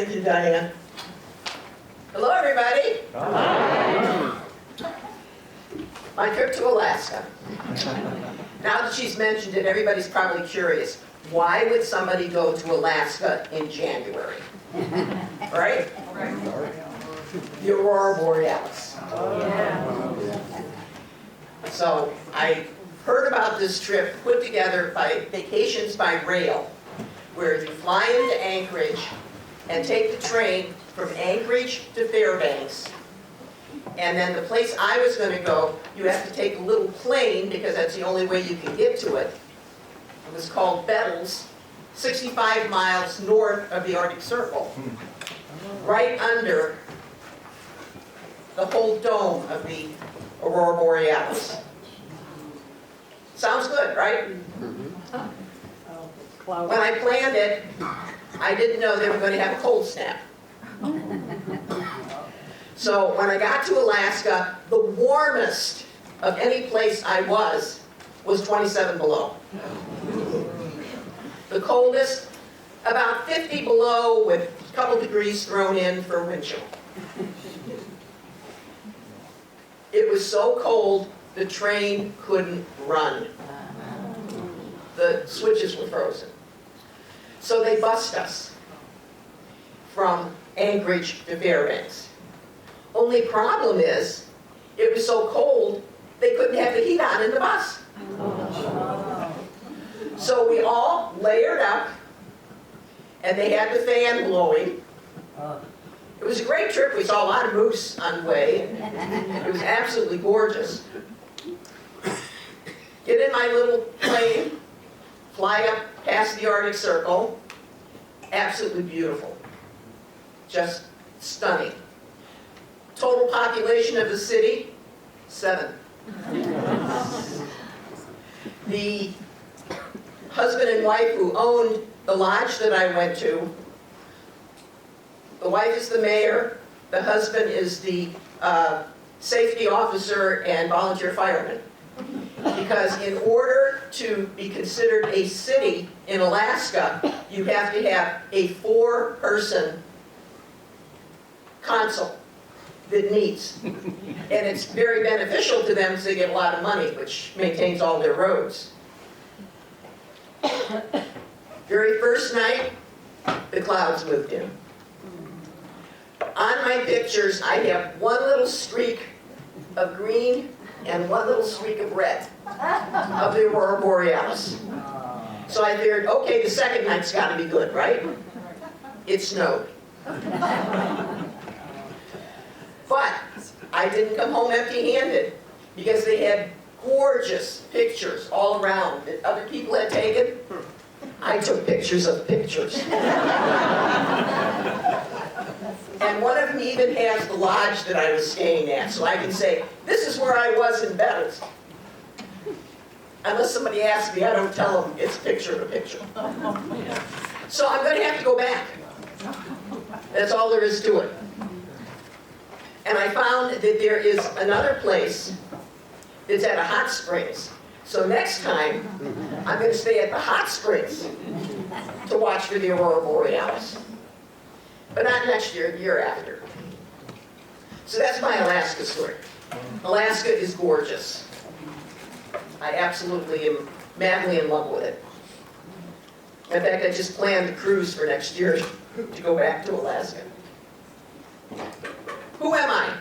Thank you, Diane. Hello, everybody. Hi. My trip to Alaska. Now that she's mentioned it, everybody's probably curious. Why would somebody go to Alaska in January? Right? The Aurora Borealis. So I heard about this trip put together by Vacations by Rail, where you fly into Anchorage and take the train from Anchorage to Fairbanks. And then the place I was going to go, you have to take a little plane because that's the only way you can get to it. It was called Bettles, 65 miles north of the Arctic Circle, right under the whole dome of the Aurora Borealis. Sounds good, right? When I planned it, I didn't know they were going to have a cold snap. So when I got to Alaska, the warmest of any place I was 27 below. The coldest, about 50 below with a couple degrees thrown in for wind chill. It was so cold, the train couldn't run. The switches were frozen. So they bussed us from Anchorage to Fairbanks. Only problem is, it was so cold, they couldn't have the heat on in the bus. So we all layered up, and they had the fan blowing. It was a great trip. We saw a lot of moose on the way. It was absolutely gorgeous. Get in my little plane, fly up past the Arctic Circle. Absolutely beautiful. Just stunning. Total population of the city, 7. The husband and wife who owned the lodge that I went to, the wife is the mayor, the husband is the safety officer and volunteer fireman. Because in order to be considered a city in Alaska, you have to have a 4-person council that meets. And it's very beneficial to them because they get a lot of money, which maintains all their roads. Very first night, the clouds moved in. On my pictures, I have one little streak of green and one little streak of red of the Aurora Borealis. So I figured, okay, the second night's got to be good, right? It snowed. But I didn't come home empty-handed because they had gorgeous pictures all around that other people had taken. I took pictures of pictures. And one of them even has the lodge that I was staying at, so I can say, this is where I was in Bettles. Unless somebody asks me, I don't tell them it's picture to picture. So I'm going to have to go back. That's all there is to it. And I found that there is another place that's at a hot springs. So next time, I'm going to stay at the hot springs to watch for the Aurora Borealis. But not next year, the year after. So that's my Alaska story. Alaska is gorgeous. I absolutely am madly in love with it. In fact, I just planned a cruise for next year to go back to Alaska. Who am I?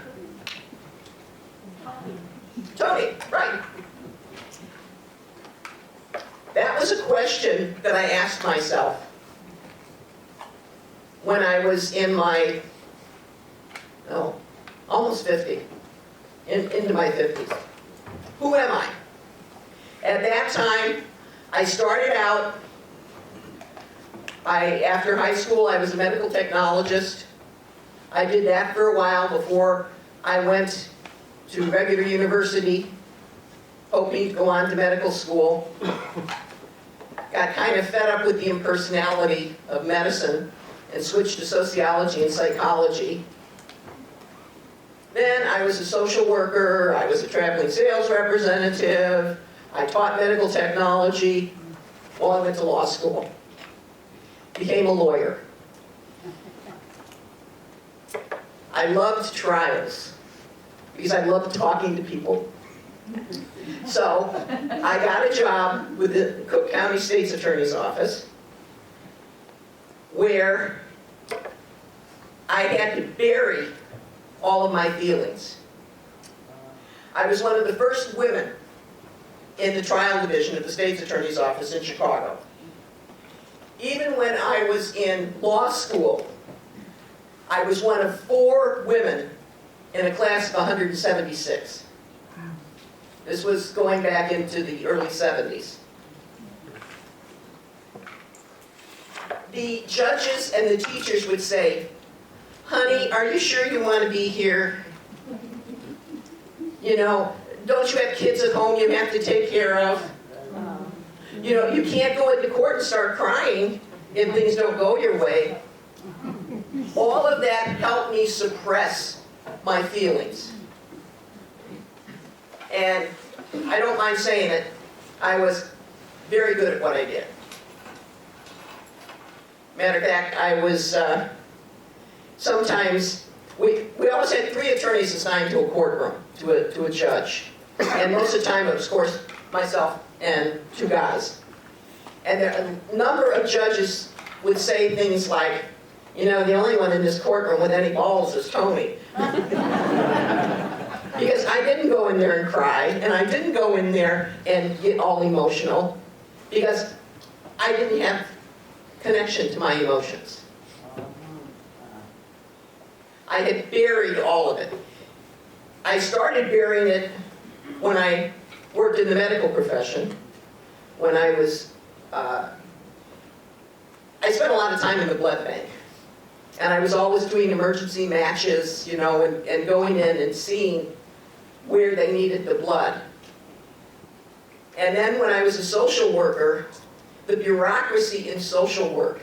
Toni, right. That was a question that I asked myself when I was in my, almost 50, into my 50s. Who am I? At that time, I started out, after high school, I was a medical technologist. I did that for a while before I went to regular university, hoping to go on to medical school. Got kind of fed up with the impersonality of medicine and switched to sociology and psychology. Then I was a social worker, I was a traveling sales representative, I taught medical technology while I went to law school. Became a lawyer. I loved trials because I loved talking to people. So I got a job with the Cook County State's Attorney's Office where I had to bury all of my feelings. I was one of the first women in the trial division of the State's Attorney's Office in Chicago. Even when I was in law school, I was one of 4 women in a class of 176. This was going back into the early 70s. The judges and the teachers would say, "Honey, are you sure you want to be here? You know, don't you have kids at home you have to take care of? You know, you can't go into court and start crying if things don't go your way." All of that helped me suppress my feelings. And I don't mind saying it, I was very good at what I did. Matter of fact, I was, sometimes, we always had 3 attorneys assigned to a courtroom, to a judge. And most of the time it was, of course, myself and 2 guys. And a number of judges would say things like, "You know, the only one in this courtroom with any balls is Toni." Because I didn't go in there and cry, and I didn't go in there and get all emotional, because I didn't have connection to my emotions. I had buried all of it. I started burying it when I worked in the medical profession, when I was, I spent a lot of time in the blood bank. And I was always doing emergency matches, you know, and going in and seeing where they needed the blood. And then when I was a social worker, the bureaucracy in social work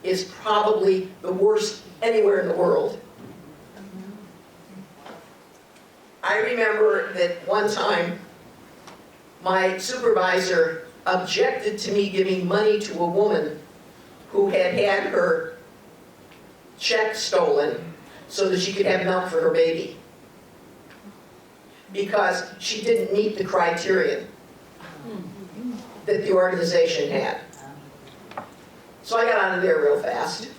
is probably the worst anywhere in the world. I remember that one time, my supervisor objected to me giving money to a woman who had had her check stolen so that she could have milk for her baby, because she didn't meet the criteria that the organization had. So I got out of there real fast.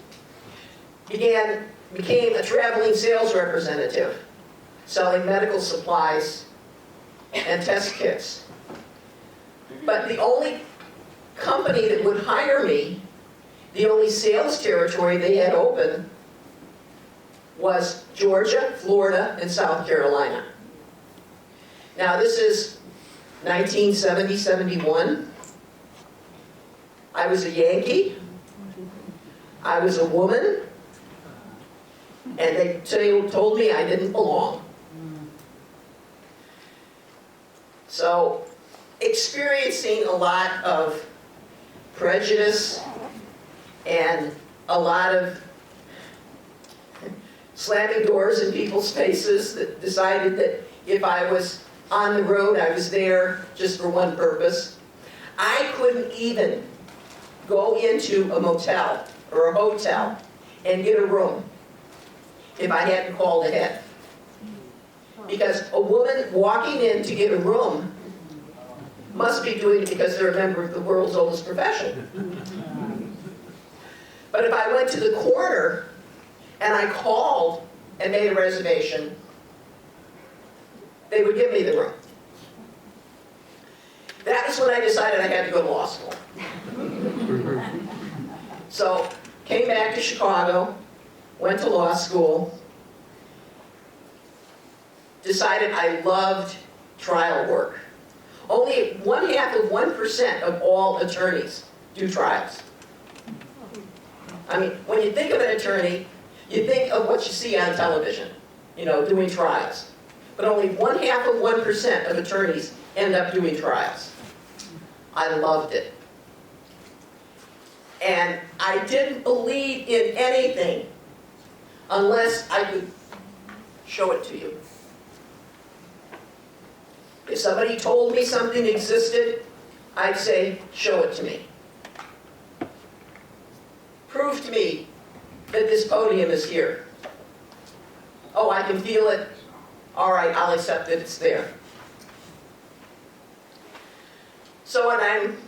Became a traveling sales representative, selling medical supplies and test kits. But the only company that would hire me, the only sales territory they had open, was Georgia, Florida, and South Carolina. Now this is 1970, 71. I was a Yankee. I was a woman. And they told me I didn't belong. So, experiencing a lot of prejudice and a lot of slamming doors in people's faces that decided that if I was on the road, I was there just for one purpose. I couldn't even go into a motel or a hotel and get a room if I hadn't called ahead. Because a woman walking in to get a room must be doing it because they're a member of the world's oldest profession. But if I went to the corner and I called and made a reservation, they would give me the room. That was when I decided I had to go to law school. So, came back to Chicago, went to law school, decided I loved trial work. Only 0.5% of all attorneys do trials. I mean, when you think of an attorney, you think of what you see on television, you know, doing trials. But only 0.5% of attorneys end up doing trials. I loved it. And I didn't believe in anything unless I could show it to you. If somebody told me something existed, I'd say, show it to me. Prove to me that this podium is here. Oh, I can feel it. All right, I'll accept that it's there. So when I'm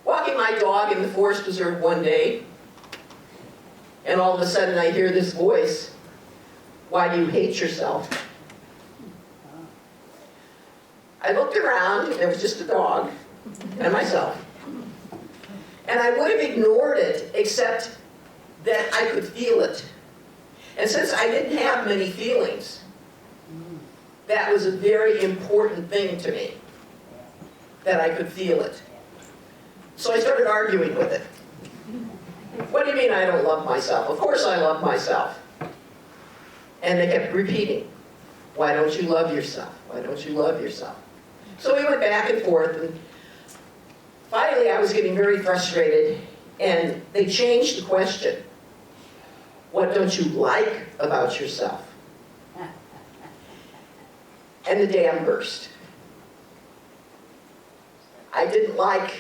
walking my dog in the forest preserve one day, and all of a sudden I hear this voice, "Why do you hate yourself?" I looked around, and it was just a dog and myself. And I would have ignored it, except that I could feel it. And since I didn't have many feelings, that was a very important thing to me, that I could feel it. So I started arguing with it. What do you mean I don't love myself? Of course I love myself. And they kept repeating, "Why don't you love yourself? Why don't you love yourself?" So we went back and forth, and finally I was getting very frustrated, and they changed the question. What don't you like about yourself? And the dam burst. I didn't like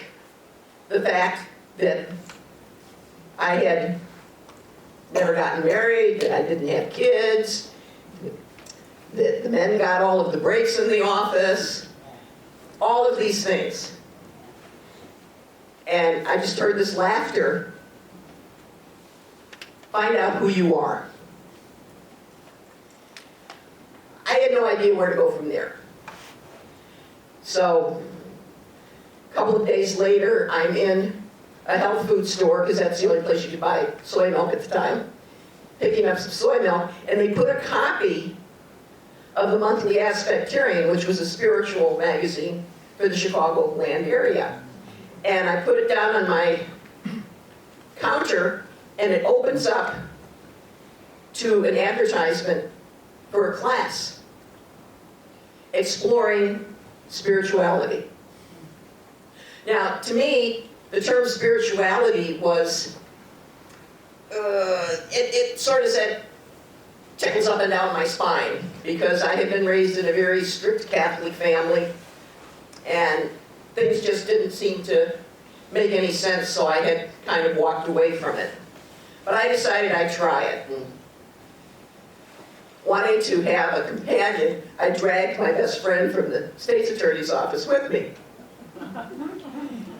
the fact that I had never gotten married, that I didn't have kids, that the men got all of the breaks in the office, all of these things. And I just heard this laughter. Find out who you are. I had no idea where to go from there. So, a couple of days later, I'm in a health food store, because that's the only place you could buy soy milk at the time, picking up some soy milk, and they put a copy of the Monthly Aspectarian, which was a spiritual magazine for the Chicagoland area. And I put it down on my counter, and it opens up to an advertisement for a class exploring spirituality. Now, to me, the term spirituality was, it sort of said, tickles up and down my spine, because I had been raised in a very strict Catholic family, and things just didn't seem to make any sense, so I had kind of walked away from it. But I decided I'd try it. And wanting to have a companion, I dragged my best friend from the state's attorney's office with me.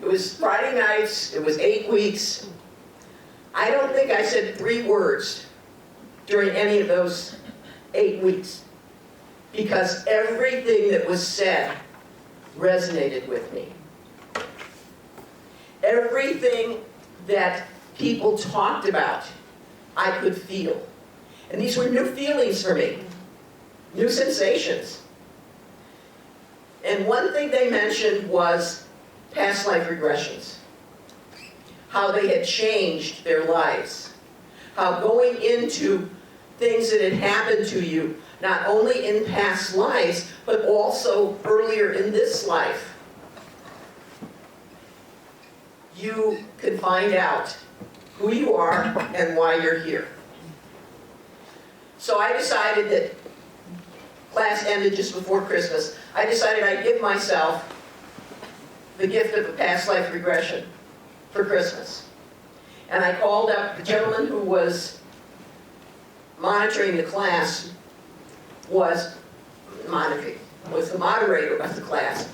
It was Friday nights, it was 8 weeks. I don't think I said 3 words during any of those 8 weeks, because everything that was said resonated with me. Everything that people talked about, I could feel. And these were new feelings for me, new sensations. And one thing they mentioned was past life regressions, how they had changed their lives, how going into things that had happened to you, not only in past lives, but also earlier in this life, you can find out who you are and why you're here. So I decided that, class ended just before Christmas, I decided I'd give myself the gift of a past life regression for Christmas. And I called up the gentleman who was monitoring the class, was the moderator of the class,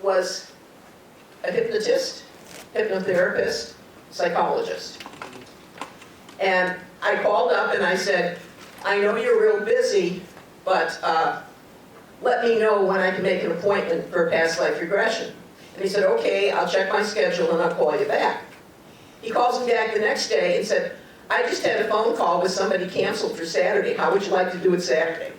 was a hypnotist, hypnotherapist, psychologist. And I called up and I said, I know you're real busy, but let me know when I can make an appointment for a past life regression. And he said, okay, I'll check my schedule and I'll call you back. He calls me back the next day and said, I just had a phone call with somebody canceled for Saturday. How would you like to do it Saturday?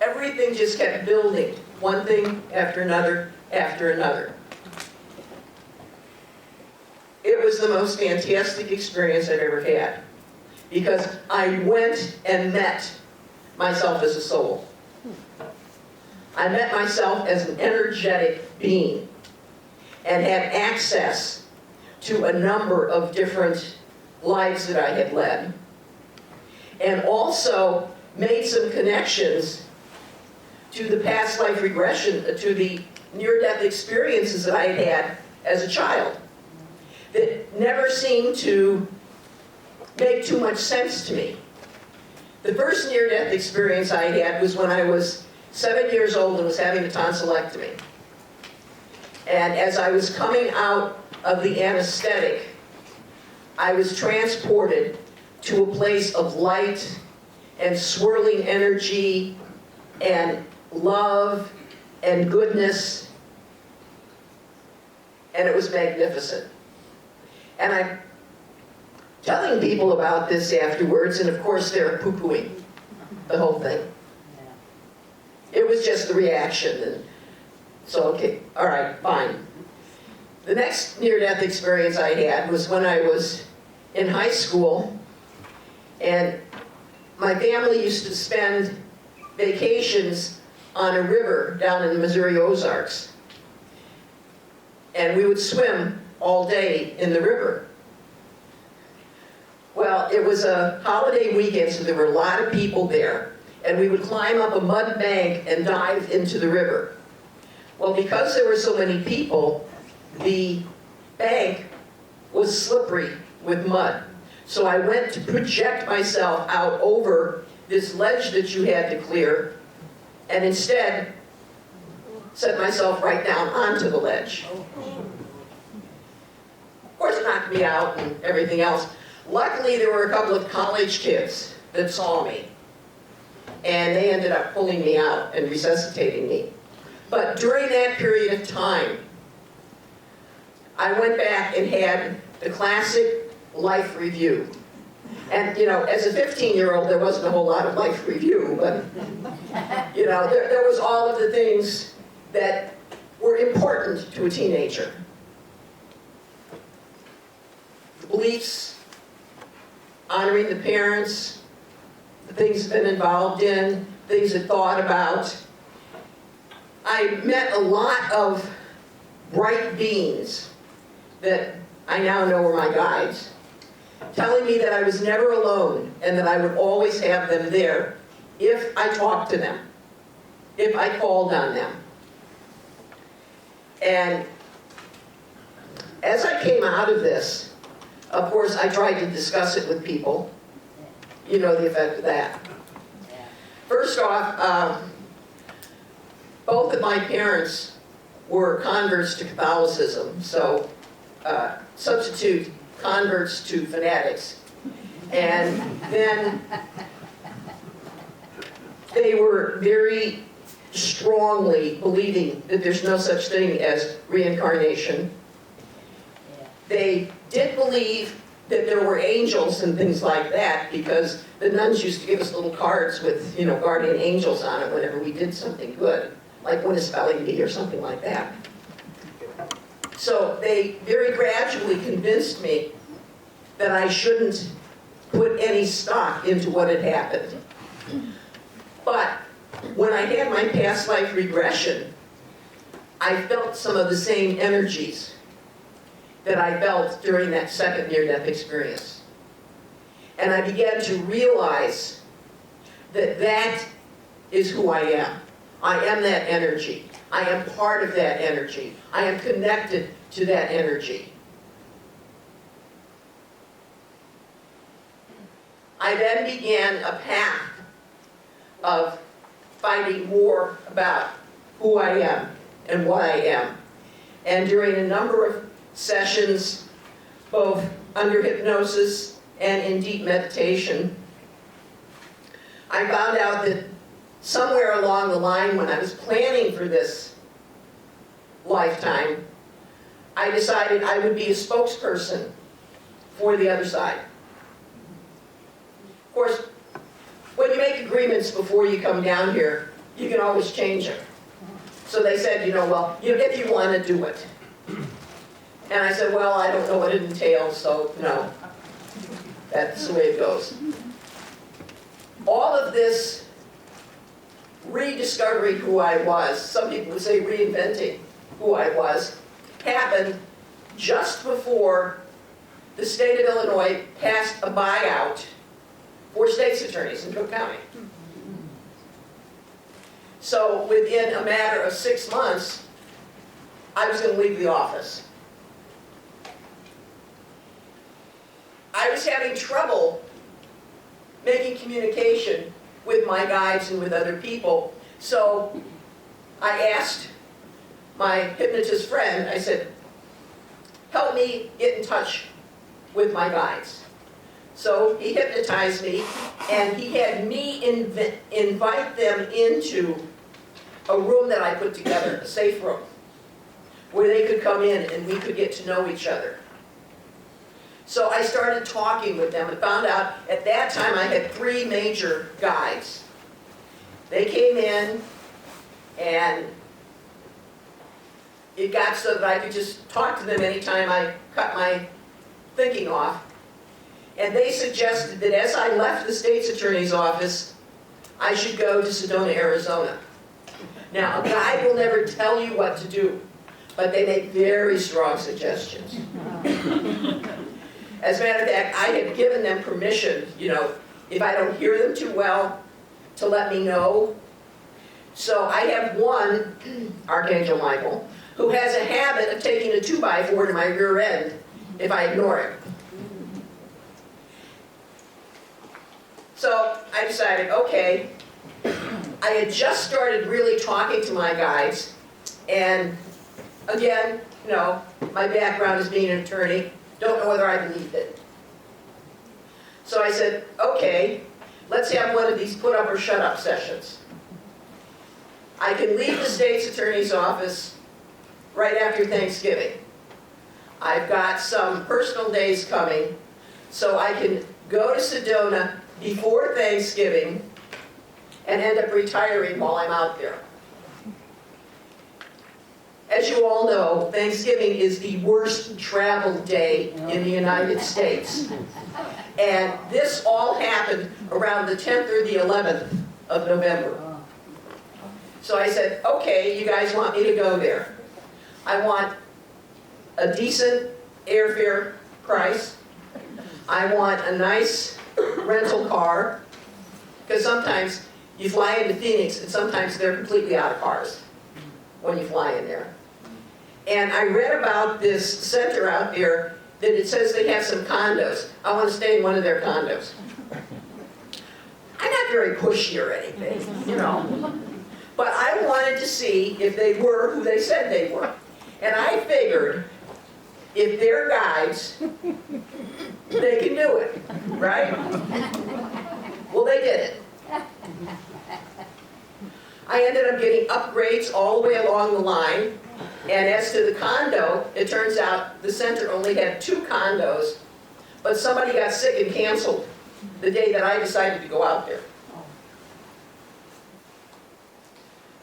Everything just kept building, one thing after another after another. It was the most fantastic experience I've ever had, because I went and met myself as a soul. I met myself as an energetic being and had access to a number of different lives that I had led, and also made some connections to the past life regression, to the near-death experiences that I had had as a child that never seemed to make too much sense to me. The first near-death experience I had was when I was 7 years old and was having a tonsillectomy. And as I was coming out of the anesthetic, I was transported to a place of light and swirling energy and love and goodness, and it was magnificent. And I'm telling people about this afterwards, and of course they're poo-pooing the whole thing. It was just the reaction, and so, okay, all right, fine. The next near-death experience I had was when I was in high school, and my family used to spend vacations on a river down in the Missouri Ozarks. And we would swim all day in the river. Well, it was a holiday weekend, so there were a lot of people there. And we would climb up a mud bank and dive into the river. Well, because there were so many people, the bank was slippery with mud. So I went to project myself out over this ledge that you had to clear, and instead set myself right down onto the ledge. Of course, it knocked me out and everything else. Luckily, there were a couple of college kids that saw me, and they ended up pulling me out and resuscitating me. But during that period of time, I went back and had the classic life review. And, you know, as a 15-year-old, there wasn't a whole lot of life review, but, you know, there was all of the things that were important to a teenager. The beliefs, honoring the parents, the things they've been involved in, things they've thought about. I met a lot of bright beings that I now know were my guides, telling me that I was never alone and that I would always have them there if I talked to them, if I called on them. And as I came out of this, of course, I tried to discuss it with people. You know the effect of that. First off, both of my parents were converts to Catholicism, so substitute converts to fanatics. And then they were very strongly believing that there's no such thing as reincarnation. They did believe that there were angels and things like that, because the nuns used to give us little cards with, you know, guardian angels on it whenever we did something good, like win a spelling bee or something like that. So they very gradually convinced me that I shouldn't put any stock into what had happened. But when I had my past life regression, I felt some of the same energies that I felt during that second near-death experience. And I began to realize that that is who I am. I am that energy. I am part of that energy. I am connected to that energy. I then began a path of finding more about who I am and what I am. And during a number of sessions, both under hypnosis and in deep meditation, I found out that somewhere along the line when I was planning for this lifetime, I decided I would be a spokesperson for the other side. Of course, when you make agreements before you come down here, you can always change them. So they said, you know, well, if you want to do it. And I said, well, I don't know what it entails, so no. That's the way it goes. All of this rediscovering who I was, some people would say reinventing who I was, happened just before the state of Illinois passed a buyout for state's attorneys in Cook County. So within a matter of 6 months, I was going to leave the office. I I was having trouble making communication with my guides and with other people. So I asked my hypnotist friend, I said, help me get in touch with my guides. So he hypnotized me, and he had me invite them into a room that I put together, a safe room, where they could come in and we could get to know each other. So I started talking with them and found out at that time I had 3 major guides. They came in, and it got so that I could just talk to them anytime I cut my thinking off. And they suggested that as I left the state's attorney's office, I should go to Sedona, Arizona. Now, a guide will never tell you what to do, but they make very strong suggestions. As a matter of fact, I had given them permission, if I don't hear them too well, to let me know. So I have one, Archangel Michael, who has a habit of taking a 2x4 to my rear end if I ignore him. So I decided, okay, I had just started really talking to my guides, and again, my background is being an attorney, don't know whether I believed it. So I said, okay, let's have one of these put up or shut up sessions. I can leave the state's attorney's office right after Thanksgiving. I've got some personal days coming, so I can go to Sedona before Thanksgiving and end up retiring while I'm out there. As you all know, Thanksgiving is the worst travel day in the United States. And this all happened around the 10th or the 11th of November. So I said, okay, you guys want me to go there. I want a decent airfare price. I want a nice rental car, because sometimes you fly into Phoenix and sometimes they're completely out of cars when you fly in there. And I read about this center out there that it says they have some condos. I want to stay in one of their condos. I'm not very pushy or anything, but I wanted to see if they were who they said they were. And I figured, if they're guides, they can do it, right? Well, they did it. I ended up getting upgrades all the way along the line. And as to the condo, it turns out the center only had 2 condos, but somebody got sick and canceled the day that I decided to go out there.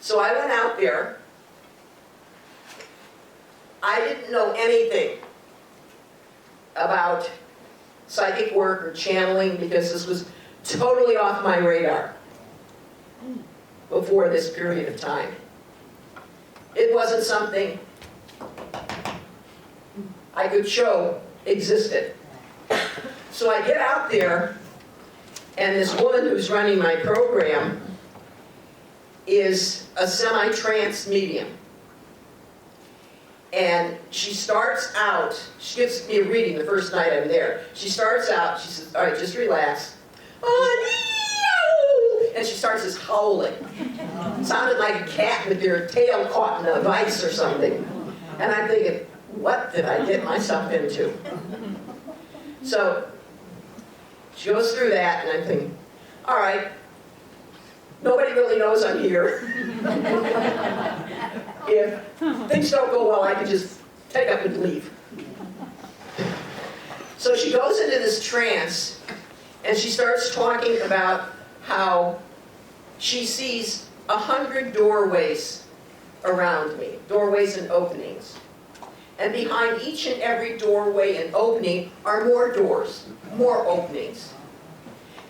So I went out there. I didn't know anything about psychic work or channeling, because this was totally off my radar before this period of time. It wasn't something I could show existed. So I get out there, and this woman who's running my program is a semi-trance medium. And she starts out, she gives me a reading the first night I'm there. She starts out, she says, all right, just relax. And she starts this howling. It sounded like a cat with their tail caught in a vice or something. And I'm thinking, what did I get myself into? So she goes through that, and I'm thinking, all right, nobody really knows I'm here. If things don't go well, I can just take up and leave. So she goes into this trance, and she starts talking about how she sees 100 doorways around me, doorways and openings. And behind each and every doorway and opening are more doors, more openings.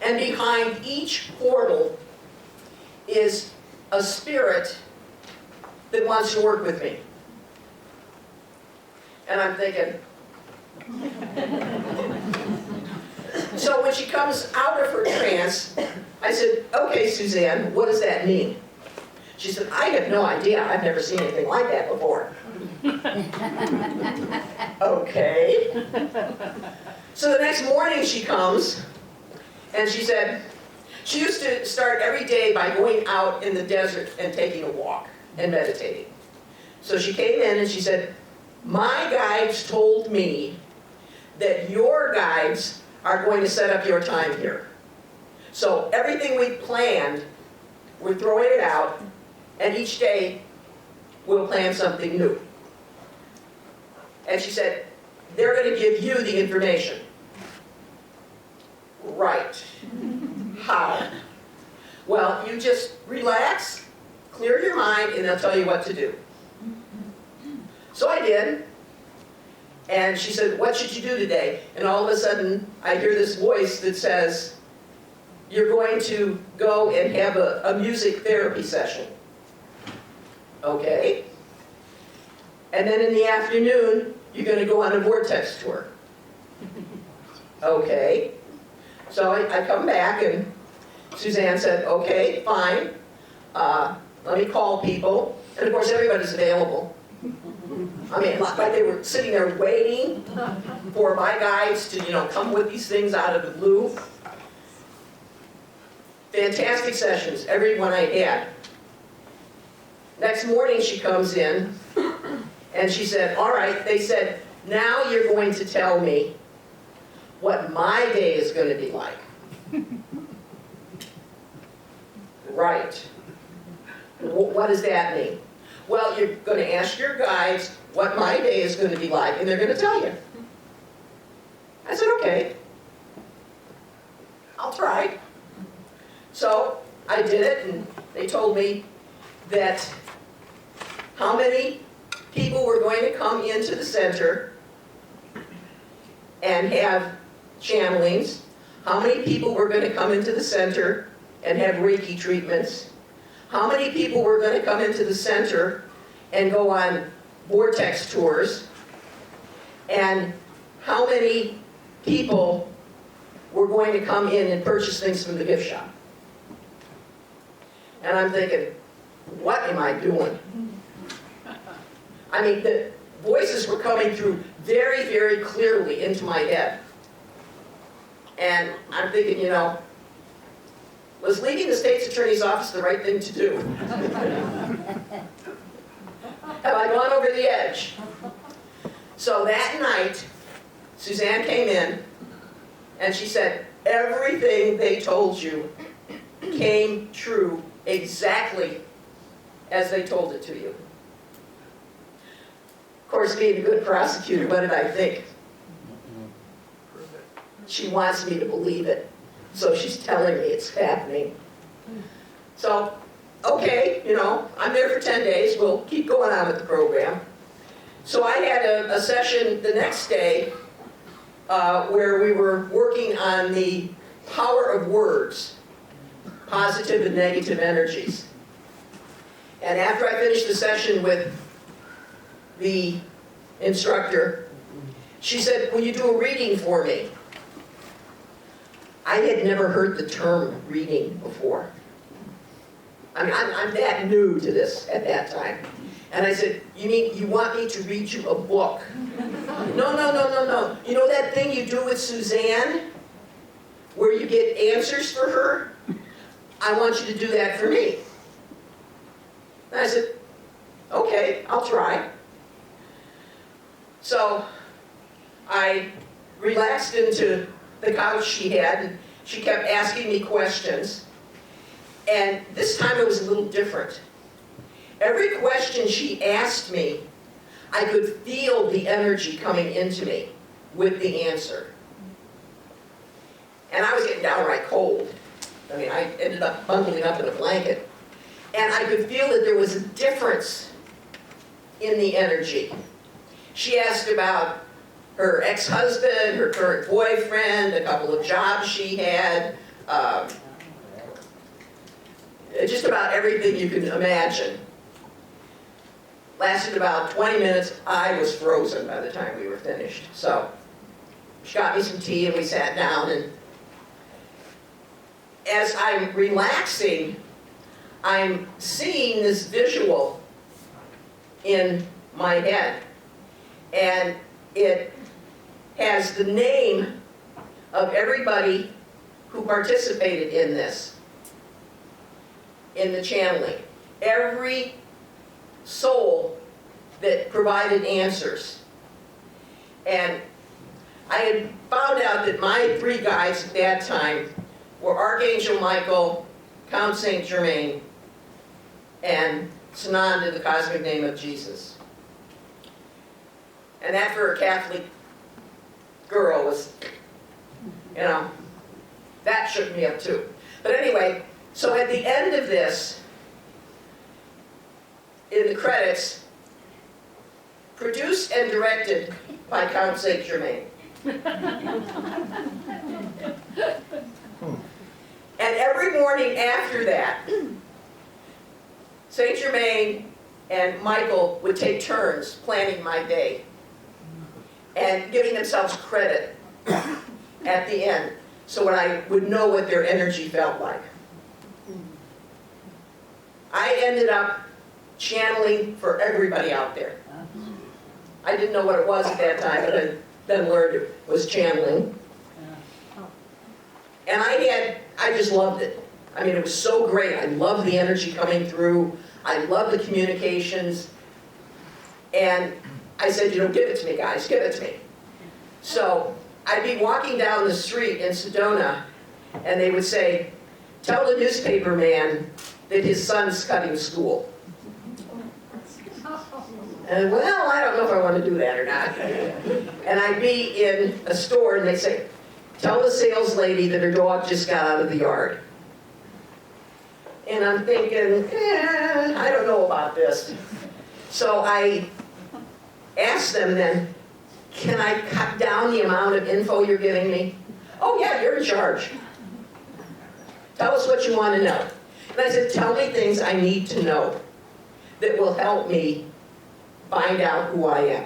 And behind each portal is a spirit that wants to work with me. And I'm thinking, so when she comes out of her trance, I said, okay, Suzanne, what does that mean? She said, I have no idea. I've never seen anything like that before. Okay. So the next morning she comes, and she said, she used to start every day by going out in the desert and taking a walk and meditating. So she came in and she said, my guides told me that your guides are going to set up your time here. So everything we planned, we're throwing it out, and each day we'll plan something new. And she said, they're going to give you the information. Right. How? Well, you just relax, clear your mind, and they'll tell you what to do. So I did. And she said, what should you do today? And all of a sudden, I hear this voice that says, you're going to go and have a music therapy session. Okay. And then in the afternoon, you're going to go on a vortex tour. Okay. So I come back, and Suzanne said, okay, fine. Let me call people. And of course, everybody's available. I mean, like they were sitting there waiting for my guides to, come with these things out of the blue. Fantastic sessions, every one I had. Next morning she comes in, and she said, all right, they said, now you're going to tell me what my day is going to be like. Right. What does that mean? Well, you're going to ask your guides what my day is going to be like, and they're going to tell you. I said, okay. I'll try. So I did it, and they told me that how many people were going to come into the center and have channelings, how many people were going to come into the center and have Reiki treatments, how many people were going to come into the center and go on vortex tours, and how many people were going to come in and purchase things from the gift shop. And I'm thinking, what am I doing? I mean, the voices were coming through very, very clearly into my head. And I'm thinking, was leaving the state's attorney's office the right thing to do? Have I gone over the edge? So that night, Suzanne came in, and she said, everything they told you came true exactly as they told it to you. Of course, being a good prosecutor, what did I think? She wants me to believe it, so she's telling me it's happening. So, okay, I'm there for 10 days. We'll keep going on with the program. So I had a session the next day where we were working on the power of words, positive and negative energies. And after I finished the session with the instructor, she said, will you do a reading for me? I had never heard the term reading before. I mean, I'm that new to this at that time. And I said, you mean you want me to read you a book? No. You know that thing you do with Suzanne, where you get answers for her? I want you to do that for me. And I said, okay, I'll try. So I relaxed into the couch she had, and she kept asking me questions. And this time it was a little different. Every question she asked me, I could feel the energy coming into me with the answer. And I was getting downright cold. I mean, I ended up bundling up in a blanket. And I could feel that there was a difference in the energy. She asked about her ex-husband, her current boyfriend, a couple of jobs she had, just about everything you can imagine. Lasted about 20 minutes. I was frozen by the time we were finished. So she got me some tea and we sat down, and as I'm relaxing, I'm seeing this visual in my head, and it has the name of everybody who participated in this, in the channeling. Every soul that provided answers. And I had found out that my 3 guides at that time were Archangel Michael, Count Saint Germain, and Sananda, the cosmic name of Jesus. And that for a Catholic girl was, you know, that shook me up too. But anyway, so at the end of this, in the credits, produced and directed by Count Saint Germain. And every morning after that, Saint Germain and Michael would take turns planning my day and giving themselves credit at the end, so I would know what their energy felt like. I ended up channeling for everybody out there. I didn't know what it was at that time, but I then learned it was channeling. And I just loved it. I mean, it was so great. I loved the energy coming through. I loved the communications. And I said, you know, give it to me, guys, give it to me. So I'd be walking down the street in Sedona, and they would say, tell the newspaper man that his son's cutting school. And well, I don't know if I want to do that or not. And I'd be in a store, and they'd say, tell the sales lady that her dog just got out of the yard. And I'm thinking, I don't know about this. So I asked them then, can I cut down the amount of info you're giving me? Oh yeah, you're in charge. Tell us what you want to know. And I said, tell me things I need to know that will help me find out who I am.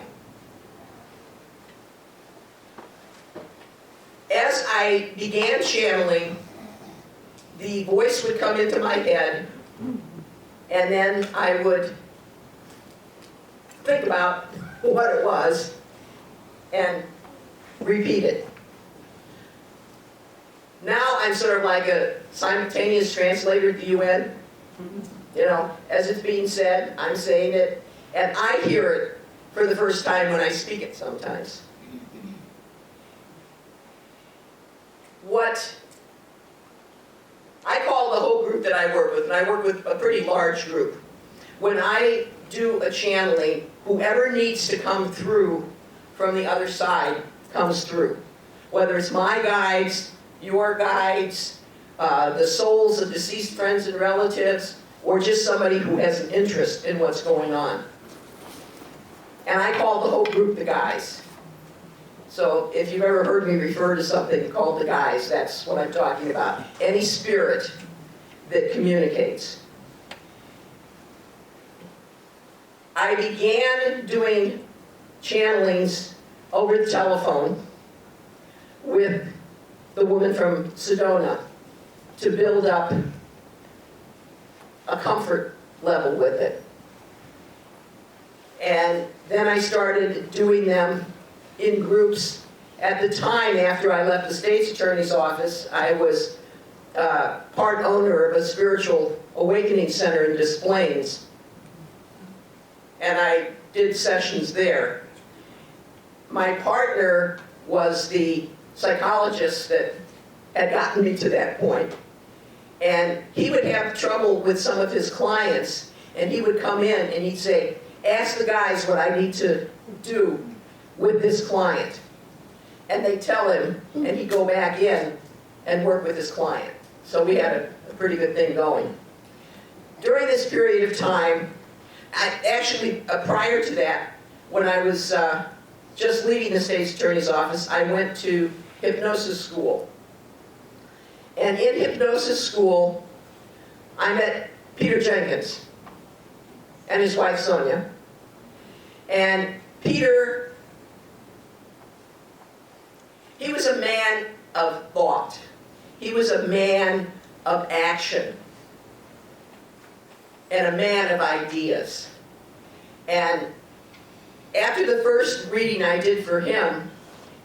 As I began channeling, the voice would come into my head, and then I would think about what it was and repeat it. Now I'm sort of like a simultaneous translator at the UN. You know, as it's being said, I'm saying it, and I hear it for the first time when I speak it sometimes. What I call the whole group that I work with, and I work with a pretty large group. When I do a channeling, whoever needs to come through from the other side comes through. Whether it's my guides, your guides, the souls of deceased friends and relatives, or just somebody who has an interest in what's going on. And I call the whole group the guys. So if you've ever heard me refer to something called the guys, that's what I'm talking about. Any spirit that communicates. I began doing channelings over the telephone with the woman from Sedona to build up a comfort level with it. And then I started doing them in groups. At the time, after I left the State's Attorney's Office, I was part owner of a spiritual awakening center in Des Plaines. And I did sessions there. My partner was the psychologist that had gotten me to that point. And he would have trouble with some of his clients, and he would come in and he'd say, ask the guys what I need to do with this client. And they'd tell him, and he'd go back in and work with his client. So we had a pretty good thing going. During this period of time, prior to that, when I was just leaving the State's Attorney's Office, I went to hypnosis school. And in hypnosis school, I met Peter Jenkins and his wife Sonia. And Peter, he was a man of thought. He was a man of action. and a man of ideas. And after the first reading I did for him,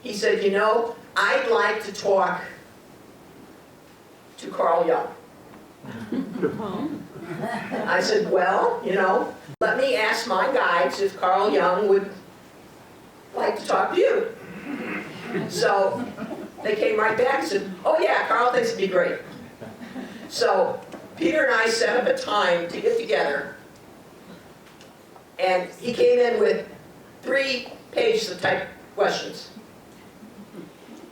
he said, you know, I'd like to talk to Carl Jung. I said, well, you know, let me ask my guides if Carl Jung would like to talk to you. So they came right back and said, oh yeah, Carl thinks it'd be great. So Peter and I set up a time to get together, and he came in with 3 pages of typed questions.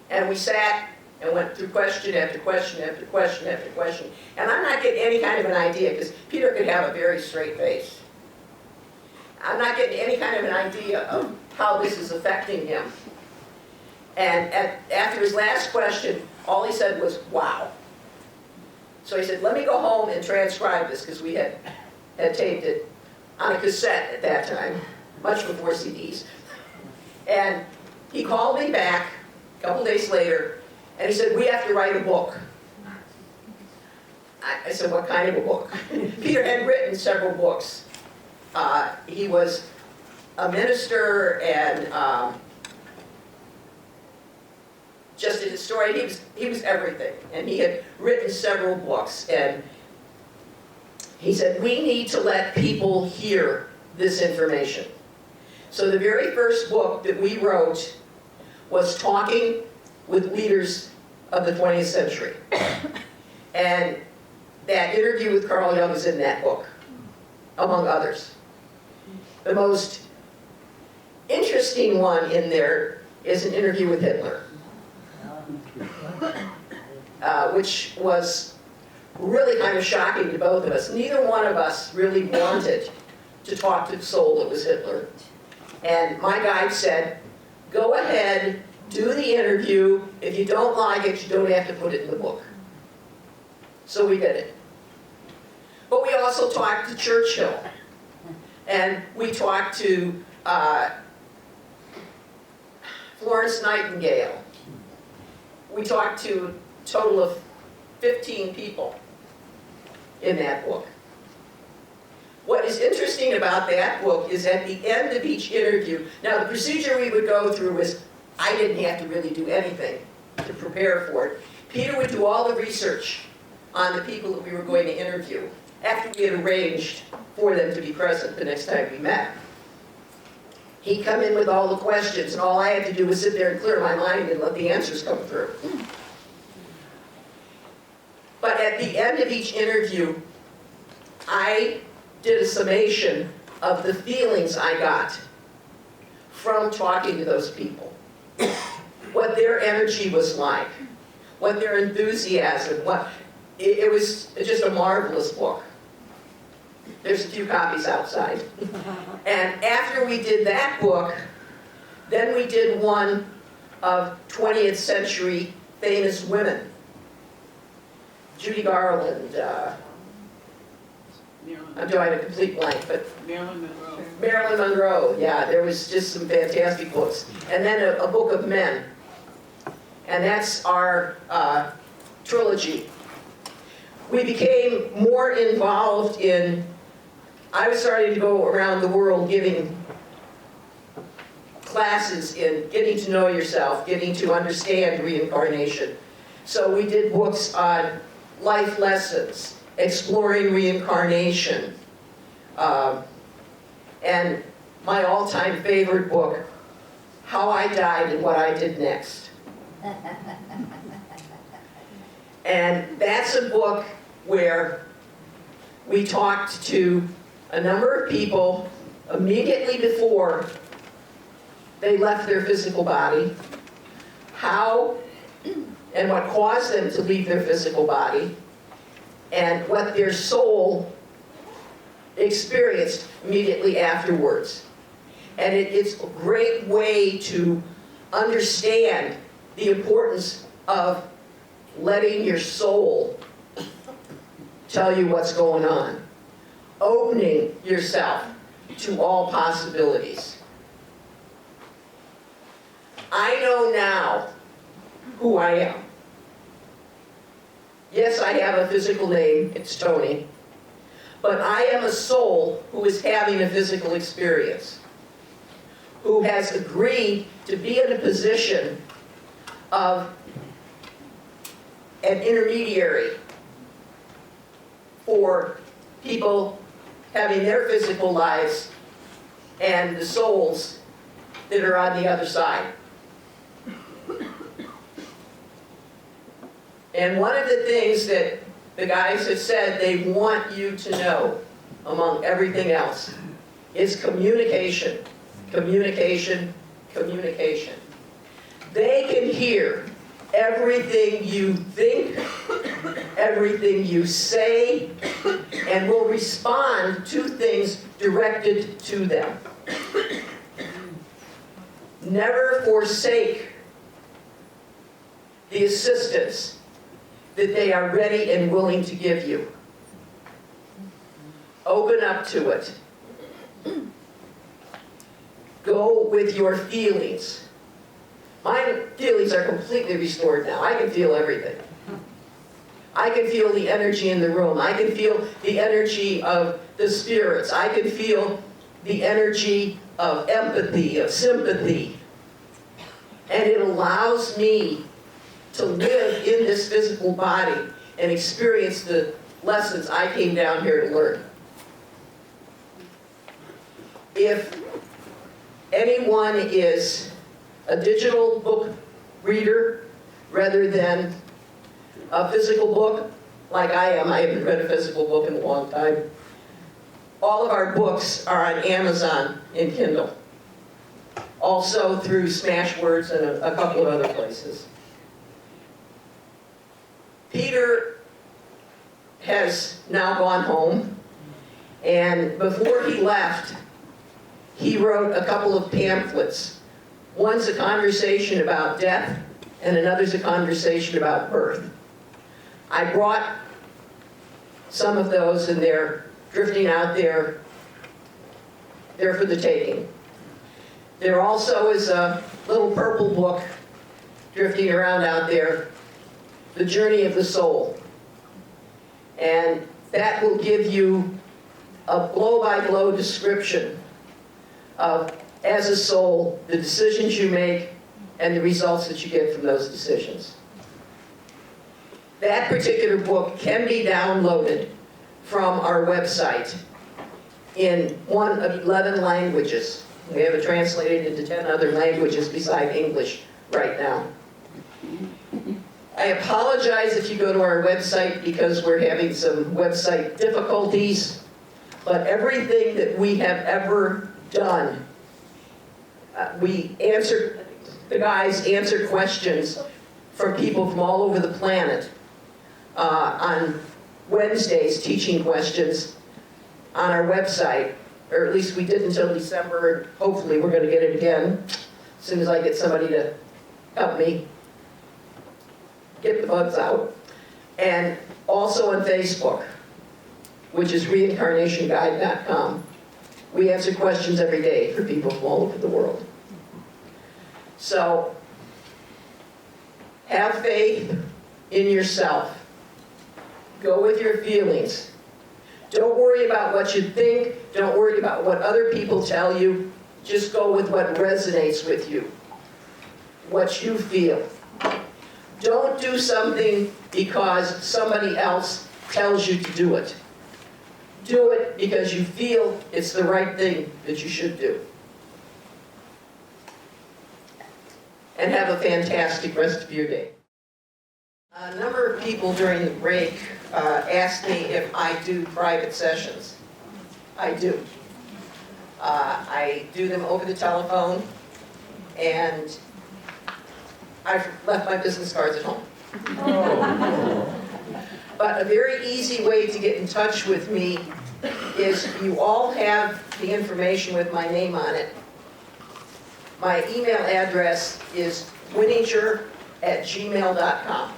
And we sat and went through question after question after question after question. And I'm not getting any kind of an idea, because Peter could have a very straight face. I'm not getting any kind of an idea of how this is affecting him. And after his last question, all he said was, wow. So he said, let me go home and transcribe this, because we had taped it on a cassette at that time, much before CDs. And he called me back a couple days later, and he said, we have to write a book. I said, what kind of a book? Peter had written several books. He was a minister and just a historian. He was everything. And he had written several books. And he said, we need to let people hear this information. So the very first book that we wrote was Talking with Leaders of the 20th Century. And that interview with Carl Jung is in that book, among others. The most interesting one in there is an interview with Hitler, which was really kind of shocking to both of us. Neither one of us really wanted to talk to the soul that was Hitler. And my guide said, go ahead, do the interview. If you don't like it, you don't have to put it in the book. So we did it. But we also talked to Churchill. And we talked to Florence Nightingale. We talked to a total of 15 people in that book. What is interesting about that book is at the end of each interview, now the procedure we would go through was, I didn't have to really do anything to prepare for it. Peter would do all the research on the people that we were going to interview after we had arranged for them to be present the next time we met. He'd come in with all the questions, and all I had to do was sit there and clear my mind and let the answers come through. But at the end of each interview, I did a summation of the feelings I got from talking to those people. What their energy was like, what their enthusiasm, it was just a marvelous book. There's a few copies outside. And after we did that book, then we did one of 20th century famous women. Judy Garland, I'm drawing a complete blank, but Marilyn Monroe, yeah, there was just some fantastic books. And then a book of men. And that's our trilogy. We became more involved in, I was starting to go around the world giving classes in getting to know yourself, getting to understand reincarnation. So we did books on life lessons, exploring reincarnation, and my all-time favorite book, How I Died and What I Did Next. And that's a book where we talked to a number of people immediately before they left their physical body, how and what caused them to leave their physical body, and what their soul experienced immediately afterwards. And it's a great way to understand the importance of letting your soul tell you what's going on, opening yourself to all possibilities. I know now who I am. Yes, I have a physical name, it's Toni, But I am a soul who is having a physical experience, who has agreed to be in a position of an intermediary for people having their physical lives and the souls that are on the other side. And one of the things that the guys have said they want you to know, among everything else, is communication. Communication, communication. They can hear everything you think, everything you say, and will respond to things directed to them. Never forsake the assistance that they are ready and willing to give you. Open up to it. Go with your feelings. My feelings are completely restored now. I can feel everything. I can feel the energy in the room. I can feel the energy of the spirits. I can feel the energy of empathy, of sympathy. And it allows me to live in this physical body and experience the lessons I came down here to learn. If anyone is a digital book reader rather than a physical book, like I am, I haven't read a physical book in a long time. All of our books are on Amazon in Kindle. Also through Smashwords and a couple of other places. Peter has now gone home, and before he left, he wrote a couple of pamphlets. One's a conversation about death, and another's a conversation about birth. I brought some of those, and they're drifting out there. They're for the taking. There also is a little purple book drifting around out there, The Journey of the Soul. And that will give you a blow-by-blow description of, as a soul, the decisions you make and the results that you get from those decisions. That particular book can be downloaded from our website in one of 11 languages. We have it translated into 10 other languages beside English right now. I apologize if you go to our website because we're having some website difficulties, but everything that we have ever done, the guys answer questions from people from all over the planet on Wednesdays, teaching questions on our website, or at least we did until December, and hopefully we're going to get it again as soon as I get somebody to help me get the bugs out. And also on Facebook, which is reincarnationguide.com. We answer questions every day for people from all over the world. So, have faith in yourself. Go with your feelings. Don't worry about what you think. Don't worry about what other people tell you. Just go with what resonates with you, what you feel. Don't do something because somebody else tells you to do it. Do it because you feel it's the right thing that you should do. And have a fantastic rest of your day. A number of people during the break asked me if I do private sessions. I do. I do them over the telephone, and I've left my business cards at home. But a very easy way to get in touch with me is you all have the information with my name on it. My email address is winniger@gmail.com.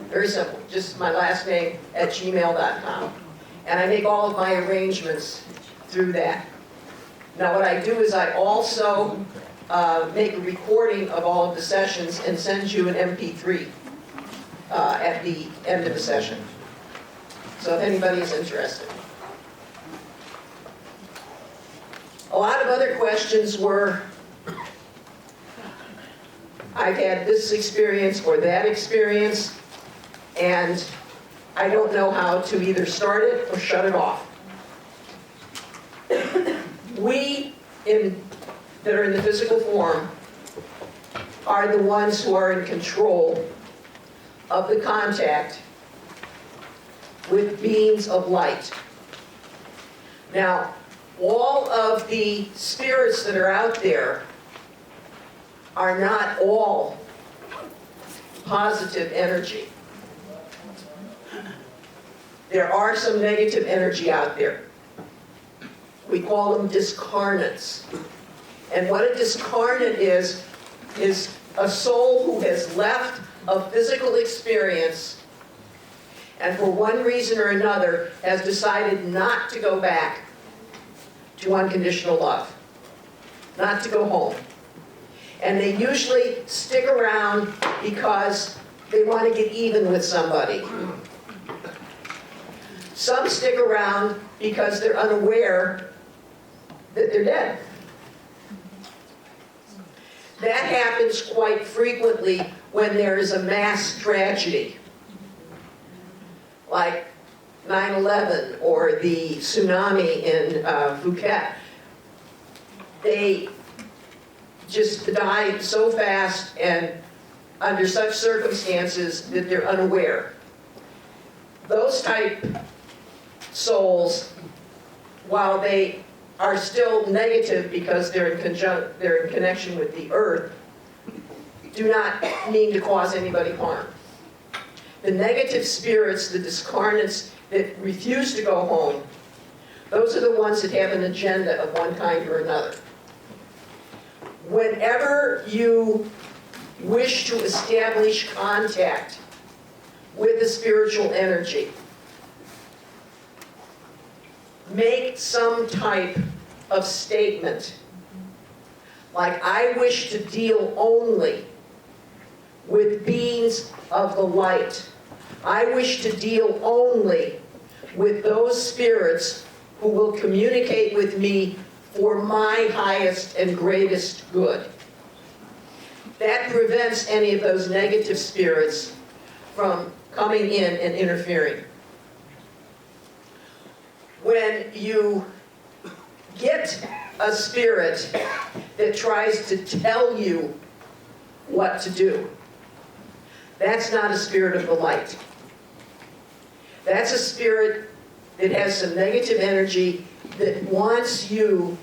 Very simple, just my last name @gmail.com. And I make all of my arrangements through that. Now what I do is I also make a recording of all of the sessions and send you an MP3 at the end of the session. So if anybody's interested. A lot of other questions were, I've had this experience or that experience, and I don't know how to either start it or shut it off. We that are in the physical form are the ones who are in control of the contact with beings of light. Now, all of the spirits that are out there are not all positive energy. There are some negative energy out there. We call them discarnates. And what a discarnate is a soul who has left a physical experience and for one reason or another has decided not to go back to unconditional love, not to go home. And they usually stick around because they want to get even with somebody. Some stick around because they're unaware that they're dead. That happens quite frequently when there is a mass tragedy, like 9/11 or the tsunami in Phuket. They just die so fast and under such circumstances that they're unaware. Those type souls, while they are still negative because they're in connection with the earth, do not mean to cause anybody harm. The negative spirits, the discarnates that refuse to go home, those are the ones that have an agenda of one kind or another. Whenever you wish to establish contact with the spiritual energy, make some type of statement, like, I wish to deal only with beings of the light. I wish to deal only with those spirits who will communicate with me for my highest and greatest good. That prevents any of those negative spirits from coming in and interfering. When you get a spirit that tries to tell you what to do, that's not a spirit of the light. That's a spirit that has some negative energy that wants you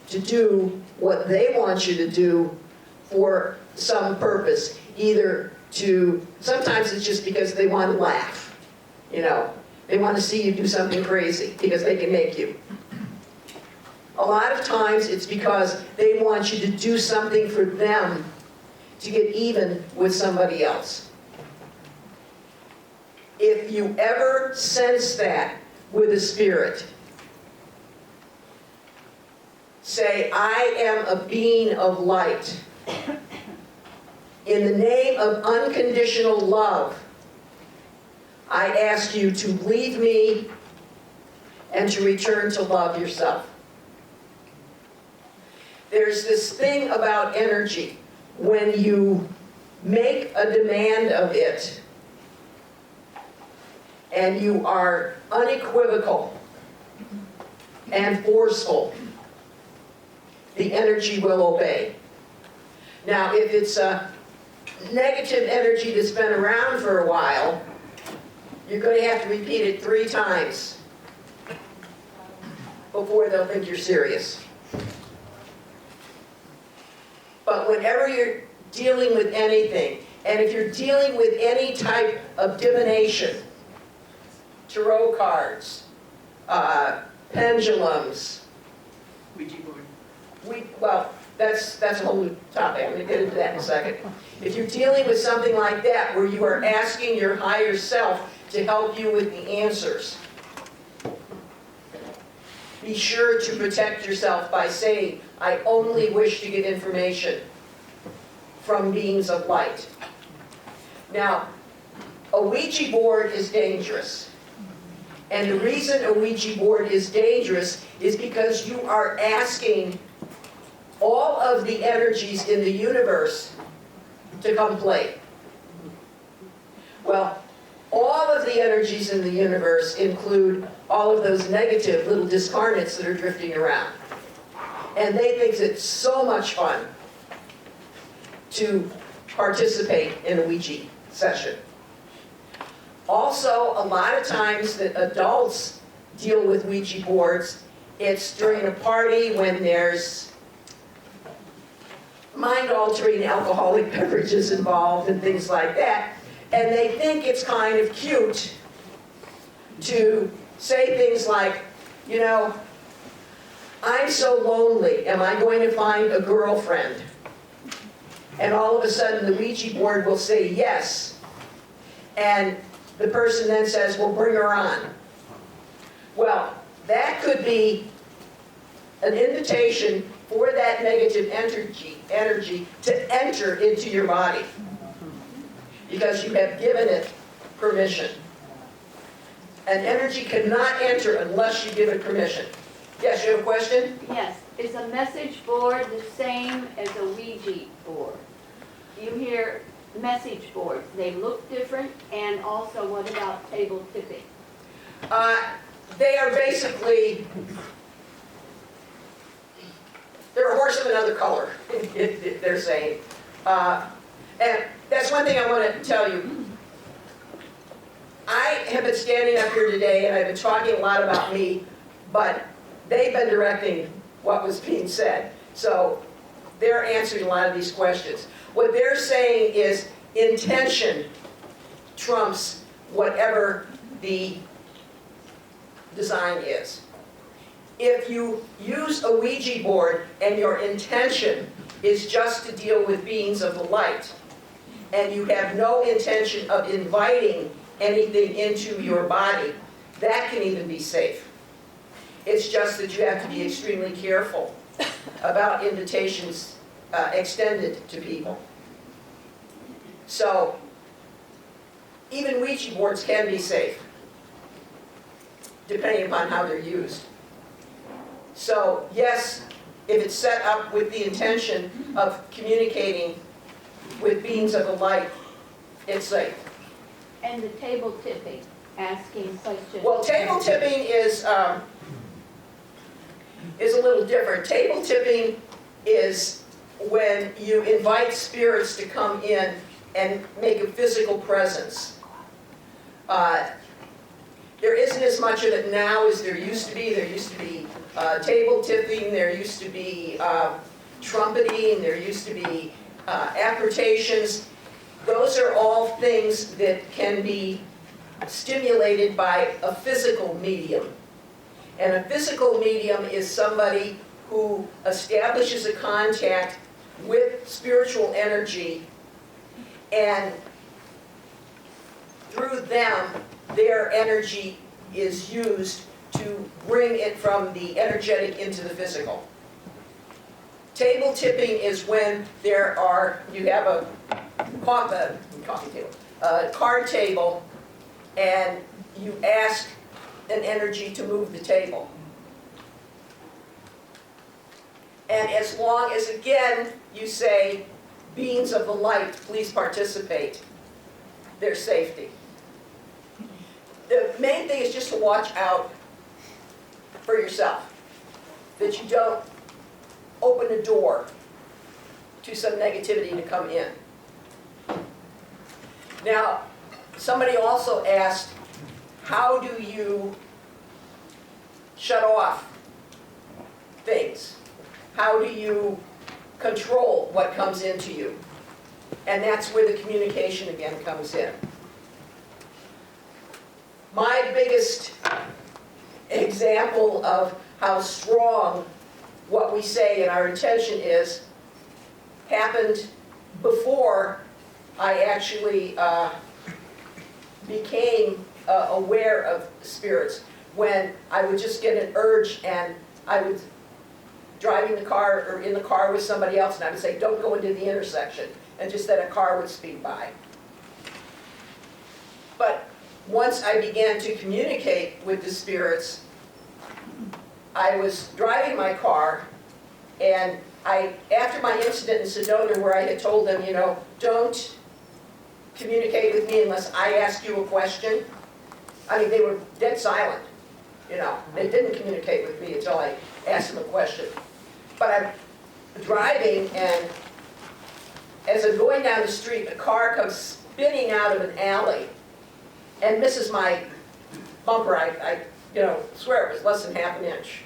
to do what they want you to do for some purpose. Either to, sometimes it's just because they want to laugh, you know. They want to see you do something crazy because they can make you. A lot of times it's because they want you to do something for them to get even with somebody else. If you ever sense that with a spirit, say, I am a being of light. In the name of unconditional love, I ask you to leave me and to return to love yourself. There's this thing about energy. When you make a demand of it, and you are unequivocal and forceful, the energy will obey. Now, if it's a negative energy that's been around for a while, you're going to have to repeat it 3 times before they'll think you're serious. But whenever you're dealing with anything, and if you're dealing with any type of divination, tarot cards, pendulums, Ouija board. well, that's a whole new topic. I'm going to get into that in a second. If you're dealing with something like that, where you are asking your higher self to help you with the answers, be sure to protect yourself by saying, I only wish to get information from beings of light. Now, a Ouija board is dangerous. And the reason a Ouija board is dangerous is because you are asking all of the energies in the universe to come play. Well, all of the energies in the universe include all of those negative little discarnates that are drifting around. And they think it's so much fun to participate in a Ouija session. Also, a lot of times that adults deal with Ouija boards, it's during a party when there's mind-altering alcoholic beverages involved and things like that. And they think it's kind of cute to say things like, you know, I'm so lonely, am I going to find a girlfriend? And all of a sudden the Ouija board will say yes. And the person then says, well, bring her on. Well, that could be an invitation for that negative energy to enter into your body, because you have given it permission. An energy cannot enter unless you give it permission. Yes, you have a question? Yes. Is a message board the same as a Ouija board? You hear message boards, they look different, and also what about table tipping? They are basically, they're a horse of another color, they're saying. And that's one thing I want to tell you. I have been standing up here today and I've been talking a lot about me, but they've been directing what was being said. So they're answering a lot of these questions. What they're saying is intention trumps whatever the design is. If you use a Ouija board and your intention is just to deal with beings of the light, and you have no intention of inviting anything into your body, that can even be safe. It's just that you have to be extremely careful about invitations extended to people. So, even Ouija boards can be safe, depending upon how they're used. So, yes, if it's set up with the intention of communicating with beings of the light, it's safe. And the table tipping, asking questions. Well, table tipping is a little different. Table tipping is when you invite spirits to come in and make a physical presence. There isn't as much of it now as there used to be. There used to be table tipping, there used to be trumpeting, there used to be apportations. Those are all things that can be stimulated by a physical medium. And a physical medium is somebody who establishes a contact with spiritual energy, and through them, their energy is used to bring it from the energetic into the physical. Table tipping is when you have a card table, and you ask an energy to move the table. And as long as, again, you say, beings of the light, please participate, there's safety. The main thing is just to watch out for yourself, that you don't open a door to some negativity to come in. Now, somebody also asked, how do you shut off things? How do you control what comes into you? And that's where the communication again comes in. My biggest example of how strong what we say and our intention is happened before I actually became aware of spirits. When I would just get an urge and I would driving the car or in the car with somebody else, and I would say, don't go into the intersection, and just that a car would speed by. But once I began to communicate with the spirits, I was driving my car, and after my incident in Sedona where I had told them, don't communicate with me unless I ask you a question. I mean, they were dead silent, They didn't communicate with me until I asked them a question. But I'm driving, and as I'm going down the street, a car comes spinning out of an alley and misses my bumper. I swear it was less than half an inch.